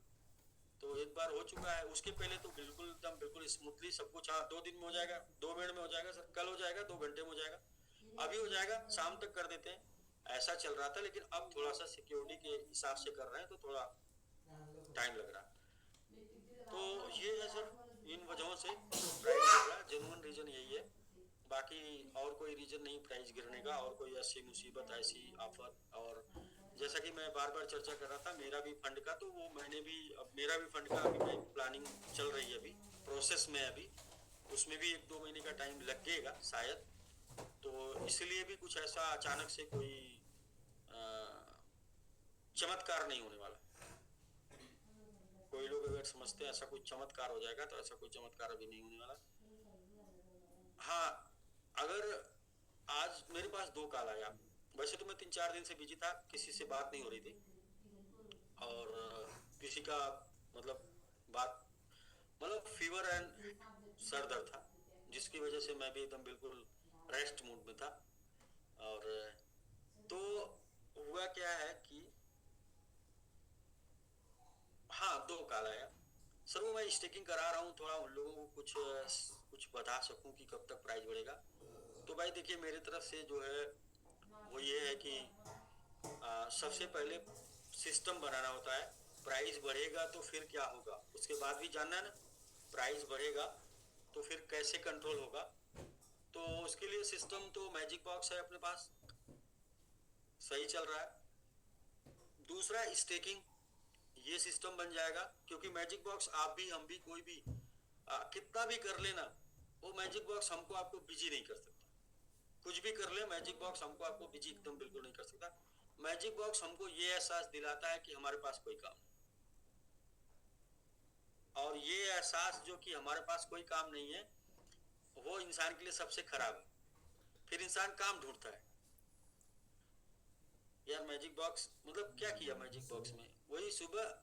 [SPEAKER 5] तो एक बार हो चुका है, उसके पहले तो बिल्कुल एकदम बिल्कुल स्मूथली सब कुछ, हाँ 2 दिन में हो जाएगा, 2 मिनट में हो जाएगा सर, कल हो जाएगा, 2 घंटे में हो जाएगा, अभी हो जाएगा, शाम तक कर देते हैं, ऐसा चल रहा था। लेकिन अब थोड़ा सा सिक्योरिटी के हिसाब से कर रहे हैं तो थोड़ा टाइम लग रहा है। तो ये है सर, इन वजहों से प्राइस गिर रहा, जेन्युइन रीजन यही है, बाकी और कोई रीजन नहीं प्राइस गिरने का, और कोई ऐसी मुसीबत ऐसी आफत। और जैसा कि मैं बार बार चर्चा कर रहा था मेरा भी फंड का, तो वो मैंने भी अब मेरा भी फंड का अभी प्लानिंग चल रही है, अभी प्रोसेस में, अभी उसमें भी 1-2 महीने का टाइम लगेगा शायद। तो इसलिए भी कुछ ऐसा अचानक से कोई चमत्कार नहीं होने वाला। कोई लोग अगर समझते हैं ऐसा कोई चमत्कार हो जाएगा, तो ऐसा कोई चमत्कार अभी नहीं होने वाला। हाँ, अगर आज मेरे पास 2 कॉल आया, वैसे तो मैं 3-4 दिन से बिजी था, किसी से बात नहीं हो रही थी, और किसी का मतलब फीवर एंड सर दर्द था, जिसकी वजह से मैं भी एकदम बिल्कुल रेस्ट मूड में था। और तो हुआ क्या है कि हाँ 2 कॉल आया, सर वो मैं स्टेकिंग करा रहा हूँ, थोड़ा उन लोगों को कुछ बता सकूं कि कब तक प्राइस बढ़ेगा। तो भाई देखिए मेरी तरफ से जो है वो ये है कि सबसे पहले सिस्टम बनाना होता है, प्राइस बढ़ेगा तो फिर क्या होगा उसके बाद भी जानना है ना, प्राइस बढ़ेगा तो फिर कैसे कंट्रोल होगा। तो उसके लिए सिस्टम तो मैजिक बॉक्स है अपने पास, सही चल रहा है। दूसरा स्टेकिंग, ये सिस्टम बन जाएगा, क्योंकि मैजिक बॉक्स आप भी हम भी कोई भी कितना भी कर लेना, वो मैजिक बॉक्स हमको आपको बिजी नहीं कर सकता। कुछ भी कर ले, मैजिक बॉक्स हमको आपको बिजी एकदम बिल्कुल नहीं कर सकता। मैजिक बॉक्स हमको ये एहसास दिलाता है कि हमारे पास कोई काम नहीं, और ये एहसास जो कि हमारे पास कोई काम नहीं है, वो इंसान के लिए सबसे खराब है। फिर इंसान काम ढूंढता है, यार मैजिक बॉक्स मतलब क्या किया मैजिक बॉक्स में, वही सुबह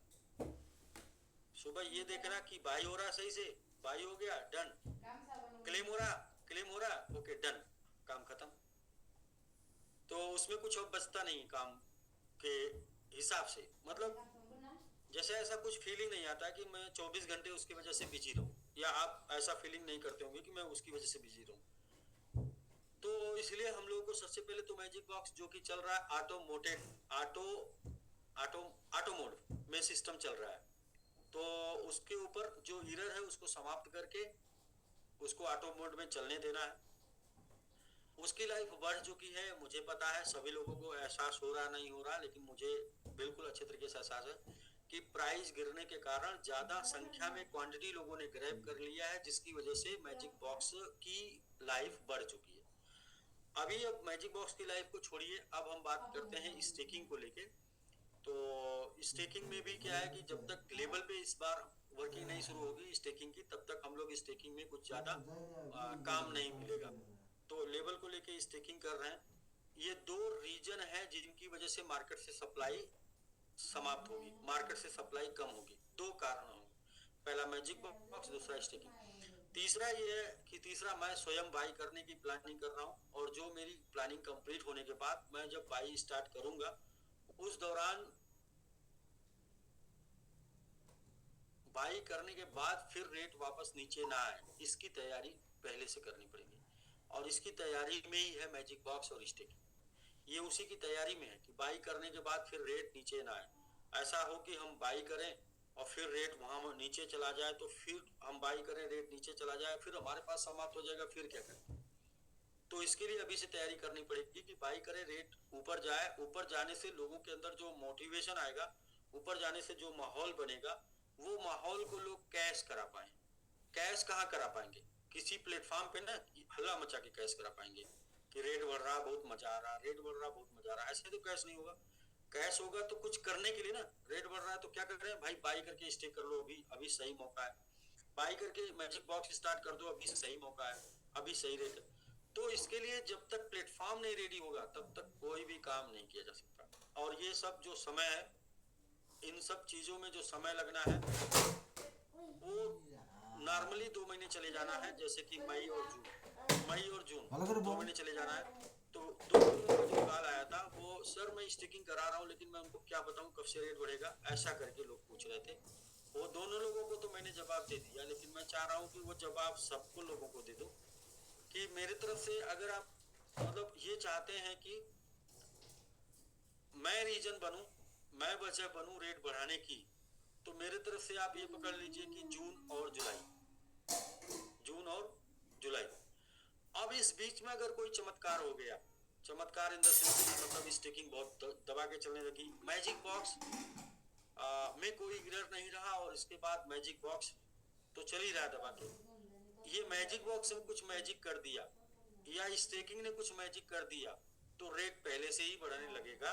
[SPEAKER 5] सुबह ये देखना कि बाई हो रहा, सही से बाई हो गया, डन। क्लेम हो रहा, ओके डन, काम खत्म। तो उसमें कुछ और बचता नहीं काम के हिसाब से, मतलब जैसे ऐसा कुछ फीलिंग नहीं आता कि मैं 24 घंटे उसकी वजह से बिजी रहूं, या आप ऐसा फीलिंग नहीं करते होंगे कि मैं उसकी वजह से बिजी रहूं। तो इसलिए हम लोगों को सबसे पहले तो मैजिक बॉक्स जो कि चल रहा है ऑटो मोड में सिस्टम चल रहा है, तो उसके ऊपर जो एरर है उसको समाप्त करके उसको ऑटो मोड में चलने देना है। उसकी लाइफ बढ़ चुकी है, मुझे पता है, सभी लोगों को एहसास हो रहा नहीं हो रहा, लेकिन मुझे बिल्कुल अच्छे तरीके से एहसास है कि प्राइस गिरने के कारण ज्यादा संख्या में क्वांटिटी लोगों ने ग्रैब कर लिया है, जिसकी वजह से मैजिक बॉक्स की लाइफ बढ़ चुकी है। अभी अब मैजिक बॉक्स की लाइफ को छोड़िए, अब हम बात करते हैं स्टेकिंग को लेके। तो स्टेकिंग में भी क्या है कि जब तक लेवल पे इस बार वर्किंग नहीं शुरू होगी स्टेकिंग की, तब तक हम लोग स्टेकिंग में कुछ ज्यादा काम नहीं मिलेगा। तो लेवल को लेके स्टेकिंग कर रहे हैं। ये दो रीजन है जिनकी वजह से मार्केट से सप्लाई समाप्त होगी, मार्केट से सप्लाई कम होगी। दो कारण होंगे, पहला मैजिक बॉक्स, दूसरा स्टेकिंग। तीसरा ये है कि तीसरा मैं स्वयं बाई करने की प्लानिंग कर रहा हूँ, और जो मेरी प्लानिंग कंप्लीट होने के बाद मैं जब बाई स्टार्ट करूंगा, उस दौरान बाई करने के बाद फिर रेट वापस नीचे ना आए, इसकी तैयारी पहले से करनी पड़ेगी। और इसकी तैयारी में ही है मैजिक बॉक्स और स्टेकिंग। ये उसी की तैयारी में है कि बाई करने के बाद फिर रेट नीचे ना आए। ऐसा हो कि हम बाई करें और फिर रेट वहां नीचे चला जाए, तो फिर हम बाई करें, रेट नीचे चला जाए, फिर हमारे पास समाप्त हो जाएगा, फिर क्या करें। तो इसके लिए अभी से तैयारी करनी पड़ेगी कि बाई करें, रेट ऊपर जाए। ऊपर जाने से लोगों के अंदर जो मोटिवेशन आएगा, ऊपर जाने से जो माहौल बनेगा, वो माहौल को लोग कैश करा पाए। कैश कहाँ करा पाएंगे, किसी प्लेटफॉर्म पे ना हल्ला मचा के कैश करा पाएंगे कि रेट बढ़ रहा, बहुत मजा आ रहा, रेट बढ़ रहा, बहुत मजा आ रहा। ऐसे तो कैश नहीं होगा। कैश होगा तो कुछ करने के लिए ना, रेट बढ़ रहा है तो क्या कर रहे हैं भाई, बाई करके स्टे कर लो, अभी अभी सही मौका है। बाई करके मैजिक बॉक्स स्टार्ट कर दो, अभी सही मौका है, अभी सही रेट है। तो इसके लिए जब तक प्लेटफॉर्म नहीं रेडी होगा, तब तक कोई भी काम नहीं किया जा सकता। और ये सब जो समय है, इन सब चीजों में जो समय लगना है, वो नॉर्मली 2 महीने चले जाना है। जैसे कि मई और जून 2 महीने चले जाना है। तो 2 लोगों का जो कॉल आया था, वो सर मैं स्टिकिंग करा रहा हूँ, लेकिन मैं उनको क्या बताऊँ कब से रेट बढ़ेगा, ऐसा करके लोग पूछ रहे थे। वो दोनों लोगों को तो मैंने जवाब दे दिया, लेकिन मैं चाह रहा हूँ कि वो जवाब सबको लोगों को दे दो कि मेरी तरफ से अगर आप मतलब ये चाहते हैं कि मैं रीजन बनूं, मैं वजह बनूं रेट बढ़ाने की, तो मेरे तरफ से आप ये पकड़ लीजिए कि जून और जुलाई। अब इस बीच में अगर कोई चमत्कार हो गया, चमत्कार इन द सेंस मतलब स्टेकिंग बहुत दबा के चलने लगी, मैजिक बॉक्स में कोई एरर नहीं रहा, और इसके बाद मैजिक बॉक्स तो चल ही रहा दबा के, ये मैजिक बॉक्स ने कुछ मैजिक कर दिया या स्टेकिंग ने कुछ मैजिक कर दिया, तो रेट पहले से ही बढ़ने लगेगा।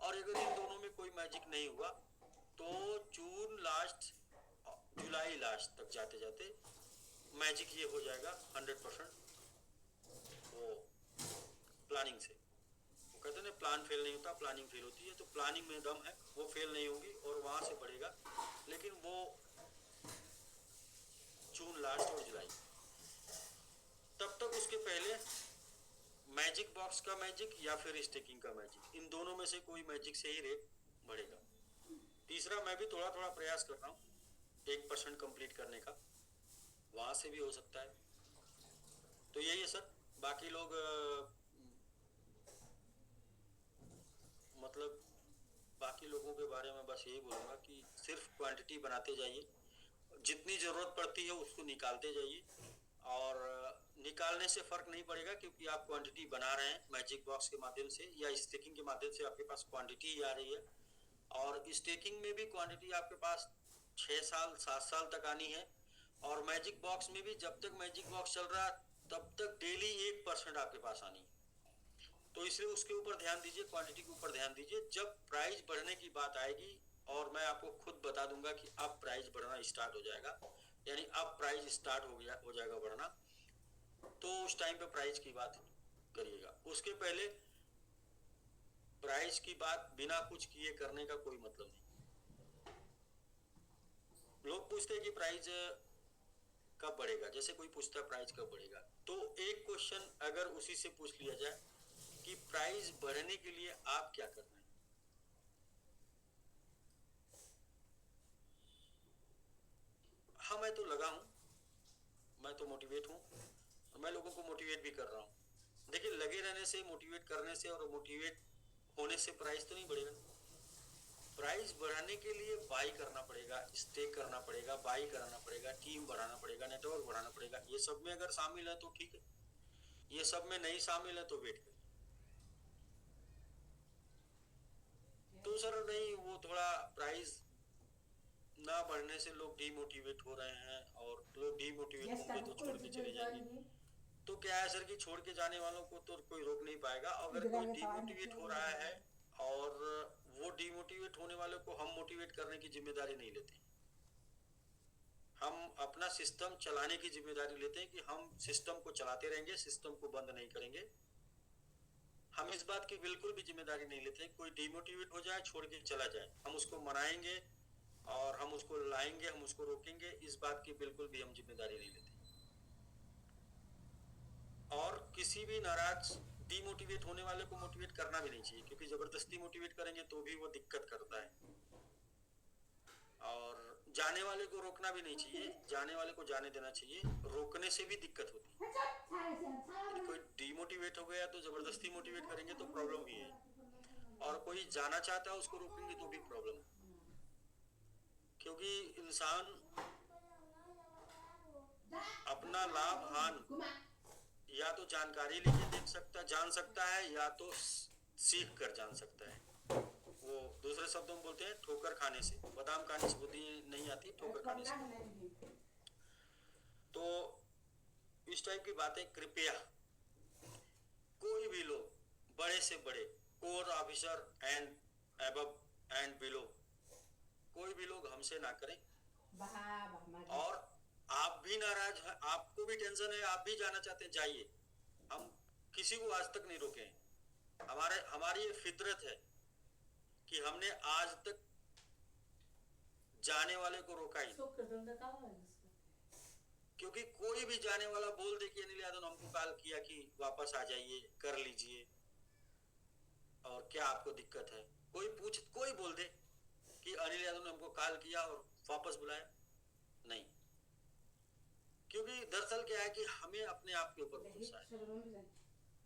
[SPEAKER 5] और अगर इन दोनों में कोई मैजिक नहीं हुआ, तो जून लास्ट जुलाई लास्ट तक जाते जाते मैजिक ये हो जाएगा 100%। वो प्लानिंग से, वो कहते हैं ना प्लान फेल नहीं होता, प्लानिंग फेल होती है। तो प्लानिंग में दम है, वो फेल नहीं होगी और वहां से बढ़ेगा, लेकिन वो जून लास्ट और जुलाई तब तक। उसके पहले मैजिक बॉक्स का मैजिक या फिर स्टेकिंग का मैजिक, इन दोनों में से कोई मैजिक से ही रेट बढ़ेगा। तीसरा मैं भी थोड़ा थोड़ा प्रयास कर रहा हूँ 1% कंप्लीट करने का, वहां से भी हो सकता है। तो यही है सर। बाकी लोग मतलब बाकी लोगों के बारे में बस यही बोलूँगा कि सिर्फ क्वांटिटी बनाते जाइए, जितनी ज़रूरत पड़ती है उसको निकालते जाइए, और निकालने से फर्क नहीं पड़ेगा, क्योंकि आप क्वांटिटी बना रहे हैं मैजिक बॉक्स के माध्यम से या स्टेकिंग के माध्यम से, आपके पास क्वांटिटी ही आ रही है। और स्टेकिंग में भी क्वांटिटी आपके पास 6 साल 7 साल तक आनी है, और मैजिक बॉक्स में भी जब तक मैजिक बॉक्स चल रहा तब तक डेली 1% आपके पास आनी है। तो इसलिए उसके ऊपर ध्यान दीजिए, क्वांटिटी के ऊपर ध्यान दीजिए। जब प्राइस बढ़ने की बात आएगी, और मैं आपको खुद बता दूंगा कि अब प्राइस बढ़ना स्टार्ट हो जाएगा, यानी अब प्राइस स्टार्ट हो जाएगा बढ़ना, तो उस टाइम पे प्राइस की बात करिएगा। उसके पहले प्राइस की बात बिना कुछ किए करने का कोई मतलब नहीं। लोग पूछते हैं कि प्राइस कब बढ़ेगा, जैसे कोई पूछता है प्राइस कब बढ़ेगा, तो एक क्वेश्चन अगर उसी से पूछ लिया जाए कि प्राइस बढ़ने के लिए आप क्या करना है। हाँ, मैं तो लगा हूं, मैं तो मोटिवेट हूं, और मैं लोगों को मोटिवेट भी कर रहा हूं। देखिए, लगे रहने से, मोटिवेट करने से और मोटिवेट होने से प्राइस तो नहीं बढ़ेगा। प्राइस बढ़ाने के लिए बाई करना पड़ेगा, स्टेक करना पड़ेगा, बाई कराना पड़ेगा, टीम बढ़ाना पड़ेगा, नेटवर्क बढ़ाना पड़ेगा। ये सब में अगर शामिल है तो ठीक है, ये सब में नहीं शामिल है तो वेट करिए। तो सर नहीं, वो थोड़ा प्राइस ना बढ़ने से लोग डीमोटिवेट हो रहे हैं, और लोग डीमोटिवेट होंगे तो छोड़ के चले जाएंगे। तो क्या है सर कि छोड़ के जाने वालों को तो कोई रोक नहीं पाएगा। अगर कोई डीमोटिवेट हो रहा है और वो डीमोटिवेट होने वाले को हम मोटिवेट करने की जिम्मेदारी नहीं लेते, हम अपना सिस्टम चलाने की जिम्मेदारी लेते हैं कि हम सिस्टम को चलाते रहेंगे, सिस्टम को बंद नहीं करेंगे। हम इस बात की बिल्कुल भी जिम्मेदारी नहीं लेते। कोई डिमोटिवेट हो जाए, छोड़ के चला जाए, हम उसको मनाएंगे और हम उसको लाएंगे, हम उसको रोकेंगे, इस बात की बिल्कुल भी हम जिम्मेदारी नहीं लेते। और किसी भी नाराज डिमोटिवेट होने वाले को मोटिवेट करना भी नहीं चाहिए, क्योंकि जबरदस्ती मोटिवेट करेंगे तो भी वो दिक्कत करता है। और जाने वाले को रोकना भी नहीं चाहिए, जाने वाले को जाने देना चाहिए। रोकने से भी दिक्कत होती है। यदि कोई डिमोटिवेट हो गया तो जबरदस्ती मोटिवेट करेंगे तो प्रॉब्लम भी है, और कोई जाना चाहता है उसको रोकेंगे तो भी प्रॉब्लम है। क्योंकि इंसान अपना लाभ हान या तो जानकारी लेके जान सकता है, या तो सीख कर जान सकता है। वो दूसरे शब्दों में बोलते हैं ठोकर खाने से, बादाम खाने से बुद्धि नहीं आती, ठोकर खाने से। तो इस टाइप की बातें कृपया कोई भी लोग, बड़े से बड़े, core officer and above and below, कोई भी लोग हमसे ना करें। और आप भी नाराज हैं, आपको भी टेंशन है, आप भी जाना चाहते हैं, जाइए। हम किसी को आज तक नहीं रोके हैं। हमारी ये फितरत है कि हमने आज तक जाने वाले को रोका ही नहीं। क्योंकि कोई भी जाने वाला बोल दे कि अनिल यादव ने हमको कॉल किया कि वापस आ जाइए, कर लीजिए, और क्या आपको दिक्कत है, कोई बोल दे कि अनिल यादव ने हमको कॉल किया और वापस बुलाया, नहीं। क्योंकि दरअसल क्या है कि हमें अपने आप के ऊपर भरोसा है,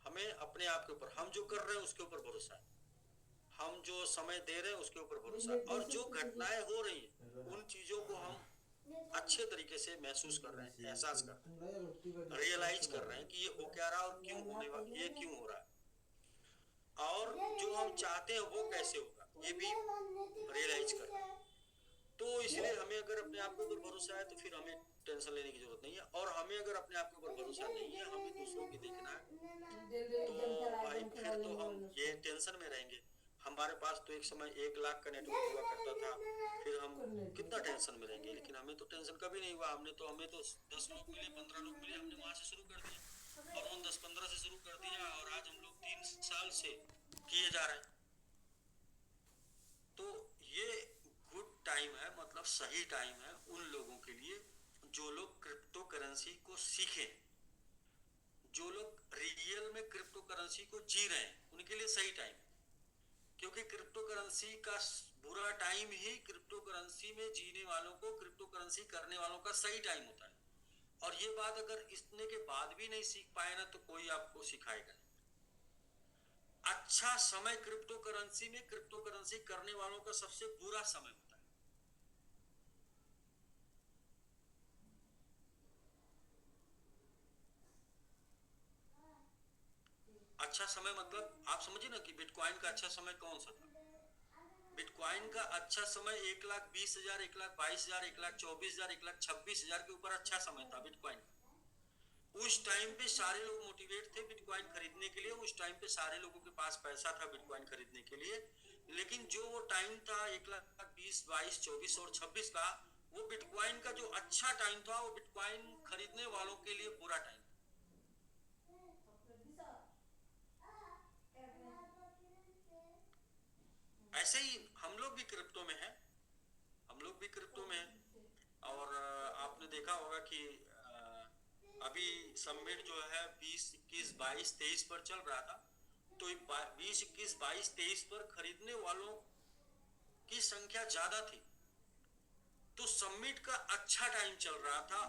[SPEAKER 5] हमें अपने आप के ऊपर, हम जो कर रहे हैं उसके ऊपर भरोसा है, हम जो समय दे रहे हैं उसके ऊपर भरोसा है, और जो घटनाएं हो रही हैं उन चीजों को हम अच्छे तरीके से महसूस कर रहे हैं, एहसास कर रहे हैं, रियलाइज कर रहे हैं कि ये हो क्या रहा और क्यों होने वाला, ये क्यों हो रहा है, और जो हम चाहते हैं वो कैसे होगा, ये भी रियलाइज कर रहे हैं। तो इसलिए हमें अगर अपने आप के ऊपर भरोसा है तो फिर हमें टेंशन लेने की जरूरत नहीं है, और हमें अगर अपने आप के ऊपर भरोसा नहीं है, हमें दूसरों की देखना है, तो भाई फिर तो हम ये टेंशन में रहेंगे। हमारे पास तो एक समय 1 लाख का नेटवर्क हुआ करता था, फिर हम कितना टेंशन में रहेंगे, लेकिन हमें तो टेंशन कभी नहीं हुआ। हमें तो 10 लोग मिले, 15 लोग मिले, हमने वहां से शुरू कर दिया, और उन 10-15 से शुरू कर दिया, और आज हम लोग 3 साल से किए जा रहे हैं। तो ये गुड टाइम है, मतलब सही टाइम है उन लोगों के लिए जो लोग क्रिप्टो करेंसी को सीखें, जो लोग रियल में क्रिप्टो करेंसी को जी रहे हैं, उनके लिए सही टाइम है। क्योंकि क्रिप्टो करेंसी का बुरा टाइम ही क्रिप्टो करेंसी में जीने वालों को, क्रिप्टो करेंसी करने वालों का सही टाइम होता है। और ये बात अगर इतने के बाद भी नहीं सीख पाए ना, तो कोई आपको सिखाएगा नहीं। अच्छा समय क्रिप्टो करेंसी में क्रिप्टो करेंसी करने वालों का सबसे बुरा समय होता है। अच्छा समय मतलब आप समझिए ना कि बिटकॉइन का अच्छा समय कौन सा था। बिटकॉइन का अच्छा समय 1,20,000, 1,22,000, 1,24,000, 1,26,000 के ऊपर अच्छा समय था बिटकॉइन का। उस टाइम पे सारे लोग मोटिवेट थे बिटकॉइन खरीदने के लिए, उस टाइम पे सारे लोगों के पास पैसा था बिटकॉइन खरीदने के लिए। लेकिन जो वो टाइम था 1,20,000, 22,000, 24 और 26 का, वो बिटकॉइन का जो अच्छा टाइम था वो बिटकॉइन खरीदने वालों के लिए बुरा टाइम। ऐसे ही हम लोग भी क्रिप्टो में हैं, हम लोग भी क्रिप्टो में हैं। और आपने देखा होगा कि अभी समिट जो है 20, 21, 22, 23 पर चल रहा था, तो 20, 21, 22, 23 पर खरीदने वालों की संख्या ज्यादा थी, तो समिट का अच्छा टाइम चल रहा था।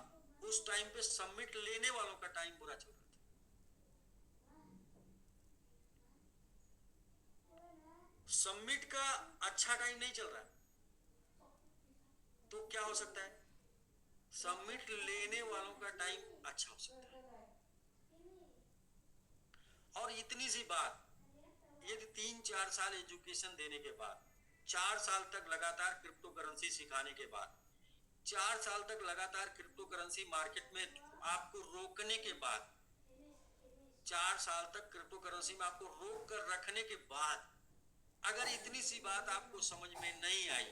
[SPEAKER 5] उस टाइम पे समिट लेने वालों का टाइम बुरा चल रहा था। समिट का अच्छा टाइम नहीं चल रहा, तो क्या हो सकता है, समिट लेने वालों का टाइम अच्छा हो सकता है। और इतनी सी बात, यदि 3-4 साल एजुकेशन देने के बाद, 4 साल तक लगातार क्रिप्टो करेंसी सिखाने के बाद, 4 साल तक लगातार क्रिप्टो करेंसी मार्केट में आपको रोकने के बाद, 4 साल तक क्रिप्टो करेंसी में आपको रोक कर रखने के बाद, अगर इतनी सी बात आपको समझ में नहीं आई,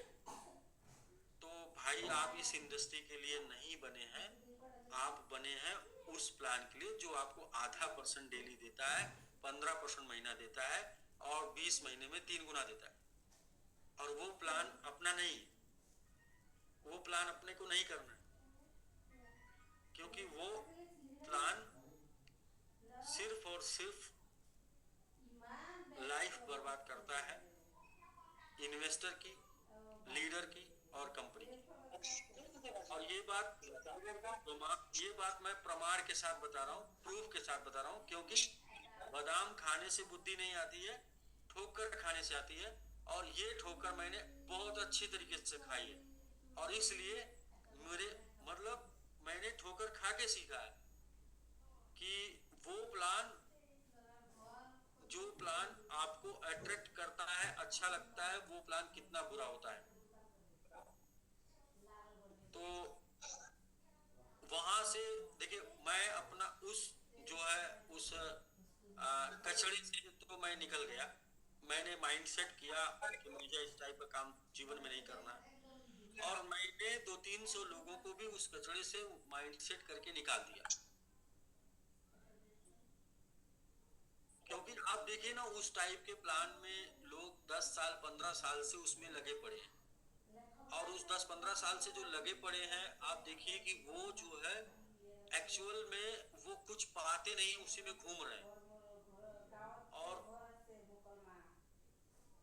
[SPEAKER 5] तो भाई आप इस इंडस्ट्री के लिए नहीं बने हैं। आप बने हैं उस प्लान के लिए जो आपको 0.5% डेली देता है, 15% महीना देता है और 20 महीने में 3 गुना देता है। और वो प्लान अपना नहीं, वो प्लान अपने को नहीं करना है, क्योंकि वो प्लान सिर्फ और सिर्फ लाइफ बर्बाद करता है इन्वेस्टर की, लीडर की और कंपनी की। और ये बात मैं प्रमाण के साथ बता रहा हूँ, प्रूफ के साथ बता रहा हूँ, क्योंकि बादाम खाने से बुद्धि नहीं आती है, ठोकर खाने से आती है। और ये ठोकर मैंने बहुत अच्छी तरीके से खाई है, और इसलिए मेरे मतलब मैंने ठोकर खा के सीखा है कि वो प्लान, जो प्लान आपको अट्रैक्ट करता है, अच्छा लगता है, वो प्लान कितना बुरा होता है। तो वहां से देखिए, मैं अपना उस जो है उस कचड़े से तो मैं निकल गया। मैंने माइंडसेट किया कि मुझे इस टाइप का काम जीवन में नहीं करना, और मैंने 200-300 लोगों को भी उस कचड़े से माइंडसेट करके निकाल दिया। क्योंकि आप देखिए ना, उस टाइप के प्लान में लोग 10 साल 15 साल से उसमें लगे पड़े हैं, और उस 10-15 साल से जो लगे पड़े हैं, आप देखिए कि वो जो है एक्चुअल में वो कुछ पाते नहीं, उसी में घूम रहे हैं और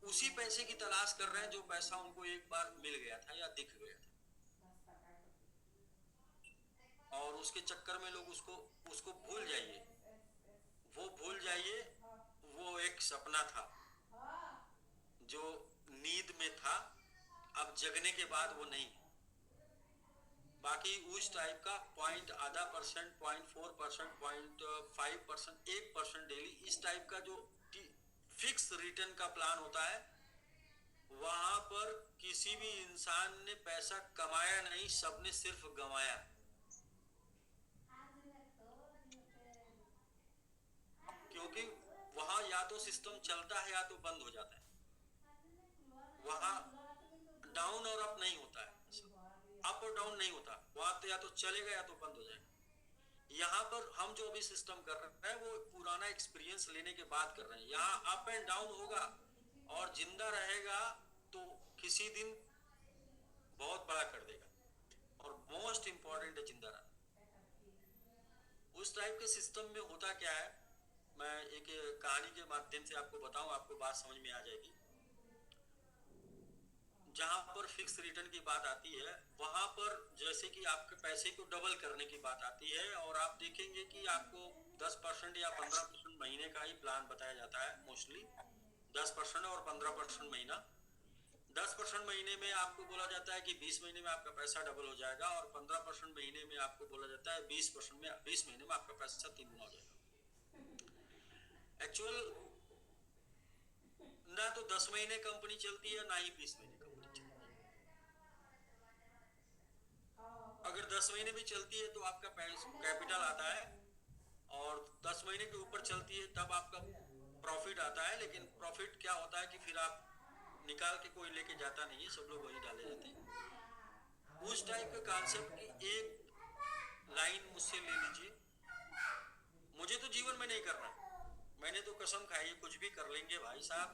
[SPEAKER 5] उसी पैसे की तलाश कर रहे हैं जो पैसा उनको एक बार मिल गया था या दिख गया था, और उसके चक्कर में लोग उसको उसको भूल जाइए, वो भूल जाइए वो एक सपना था जो नींद में था, अब जगने के बाद वो नहीं। बाकी उस टाइप का 0.0.5%, 0.4%, 0.5%, 1% डेली, इस टाइप का जो फिक्स रिटर्न का प्लान होता है, वहां पर किसी भी इंसान ने पैसा कमाया नहीं, सबने सिर्फ गंवाया। क्योंकि वहां या तो सिस्टम चलता है या तो बंद हो जाता है, वहां डाउन और अप नहीं होता है, अप और डाउन नहीं होता, वहां तो या तो चलेगा या तो बंद हो जाएगा। यहाँ पर हम जो भी सिस्टम कर रहे हैं वो पुराना एक्सपीरियंस लेने के बाद कर रहे हैं। यहाँ अप एंड डाउन होगा, और जिंदा रहेगा तो किसी दिन बहुत बड़ा कर देगा, और मोस्ट इंपॉर्टेंट है जिंदा रहना। उस टाइप के सिस्टम में होता क्या है, मैं एक कहानी के माध्यम से आपको बताऊं, आपको बात समझ में आ जाएगी। जहां पर फिक्स रिटर्न की बात आती है, वहां पर जैसे कि आपके पैसे को डबल करने की बात आती है, और आप देखेंगे कि आपको 10% या 15% महीने का ही प्लान बताया जाता है मोस्टली, 10% और 15% महीना। 10% महीने में आपको बोला जाता है कि 20 महीने में आपका पैसा डबल हो जाएगा, और 15% महीने में आपको बोला जाता है 20% में 20 महीने में आपका पैसा 3 गुना हो जाएगा। एक्चुअली एक्चुअल ना तो 10 महीने कंपनी चलती है ना ही 20 महीने कंपनी चलती है। अगर 10 महीने भी चलती है तो आपका कैपिटल आता है, और 10 महीने के ऊपर चलती है तब आपका प्रॉफिट आता है। लेकिन प्रॉफिट क्या होता है कि फिर आप निकाल के कोई लेके जाता नहीं है, सब लोग वही डाले जाते हैं। उस टाइप का कॉन्सेप्ट की एक लाइन मुझसे ले लीजिए। मुझे तो जीवन में नहीं करना, मैंने तो कसम खाई है कुछ भी कर लेंगे भाई साहब।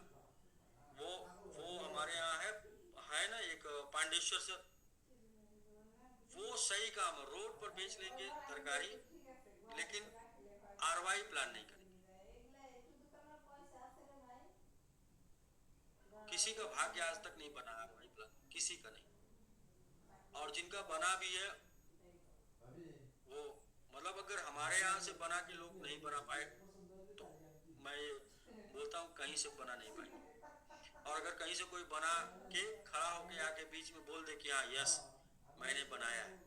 [SPEAKER 5] वो हमारे यहाँ है ना एक पांडेश्वर सर, वो सही काम है, रोड पर बेच लेंगे तरकारी, लेकिन आरवाई प्लान नहीं करेंगे। किसी का भाग्य आज तक नहीं बना आरवाई प्लान, किसी का नहीं। और जिनका बना भी है वो मतलब अगर हमारे यहाँ से बना के लोग नहीं बना पाए तो मैं बोलता हूँ कहीं से बना नहीं पाएंगे। और अगर कहीं से कोई बना के खड़ा होके आके बीच में बोल दे कि हाँ यस मैंने बनाया है,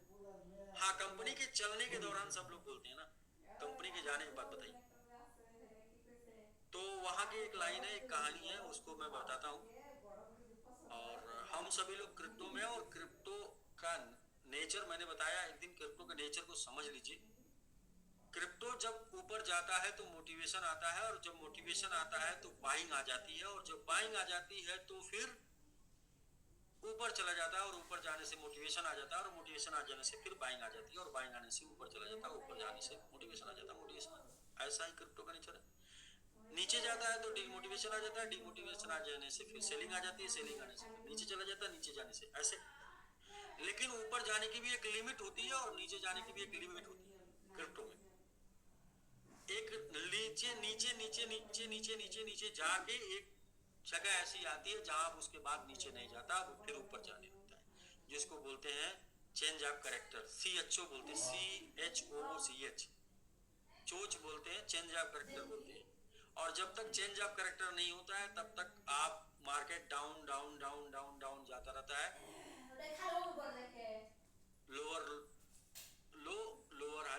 [SPEAKER 5] हाँ कंपनी के चलने के दौरान सब लोग बोलते हैं ना, कंपनी के जाने के बाद बताइए। तो वहाँ की एक लाइन है, एक कहानी है, उसको मैं बताता हूँ। और हम सभी लोग क्रिप्टो में, और क्रिप्टो का नेचर मैंने बताया, एक दिन क्रिप्टो के नेचर को समझ लीजिए। क्रिप्टो जब ऊपर जाता है तो मोटिवेशन आता है, और जब मोटिवेशन आता है तो बाइंग आ जाती है, और जब बाइंग आ जाती है तो फिर ऊपर चला जाता है, और ऊपर जाने से मोटिवेशन आ जाता है, और मोटिवेशन आ जाने से फिर बाइंग आ जाती है, और बाइंग आने से ऊपर चला जाता है, ऊपर जाने से मोटिवेशन आ जाता है, मोटिवेशन। ऐसा ही क्रिप्टो का नेचर है। नीचे जाता है तो डिमोटिवेशन आ जाता है, डिमोटिवेशन आ जाने से फिर सेलिंग आ जाती है, सेलिंग आने से फिर नीचे चला जाता है, नीचे जाने से ऐसे। लेकिन ऊपर जाने की भी एक लिमिट होती है, और नीचे जाने की भी एक लिमिट होती है क्रिप्टो में। एक नीचे नीचे नीचे नीचे नीचे नीचे नीचे जाके एक जगह ऐसी आती है जहां उसके बाद नीचे नहीं जाता, वो फिर ऊपर जाने लगता है, जिसको बोलते हैं चेंज ऑफ कैरेक्टर। CHO बोलते हैं, CHOOCH, चोच बोलते हैं, चेंज ऑफ कैरेक्टर बोलते हैं। और जब तक चेंज ऑफ कैरेक्टर नहीं होता है तब तक आप market down down down down down जाता रहता है, लोअर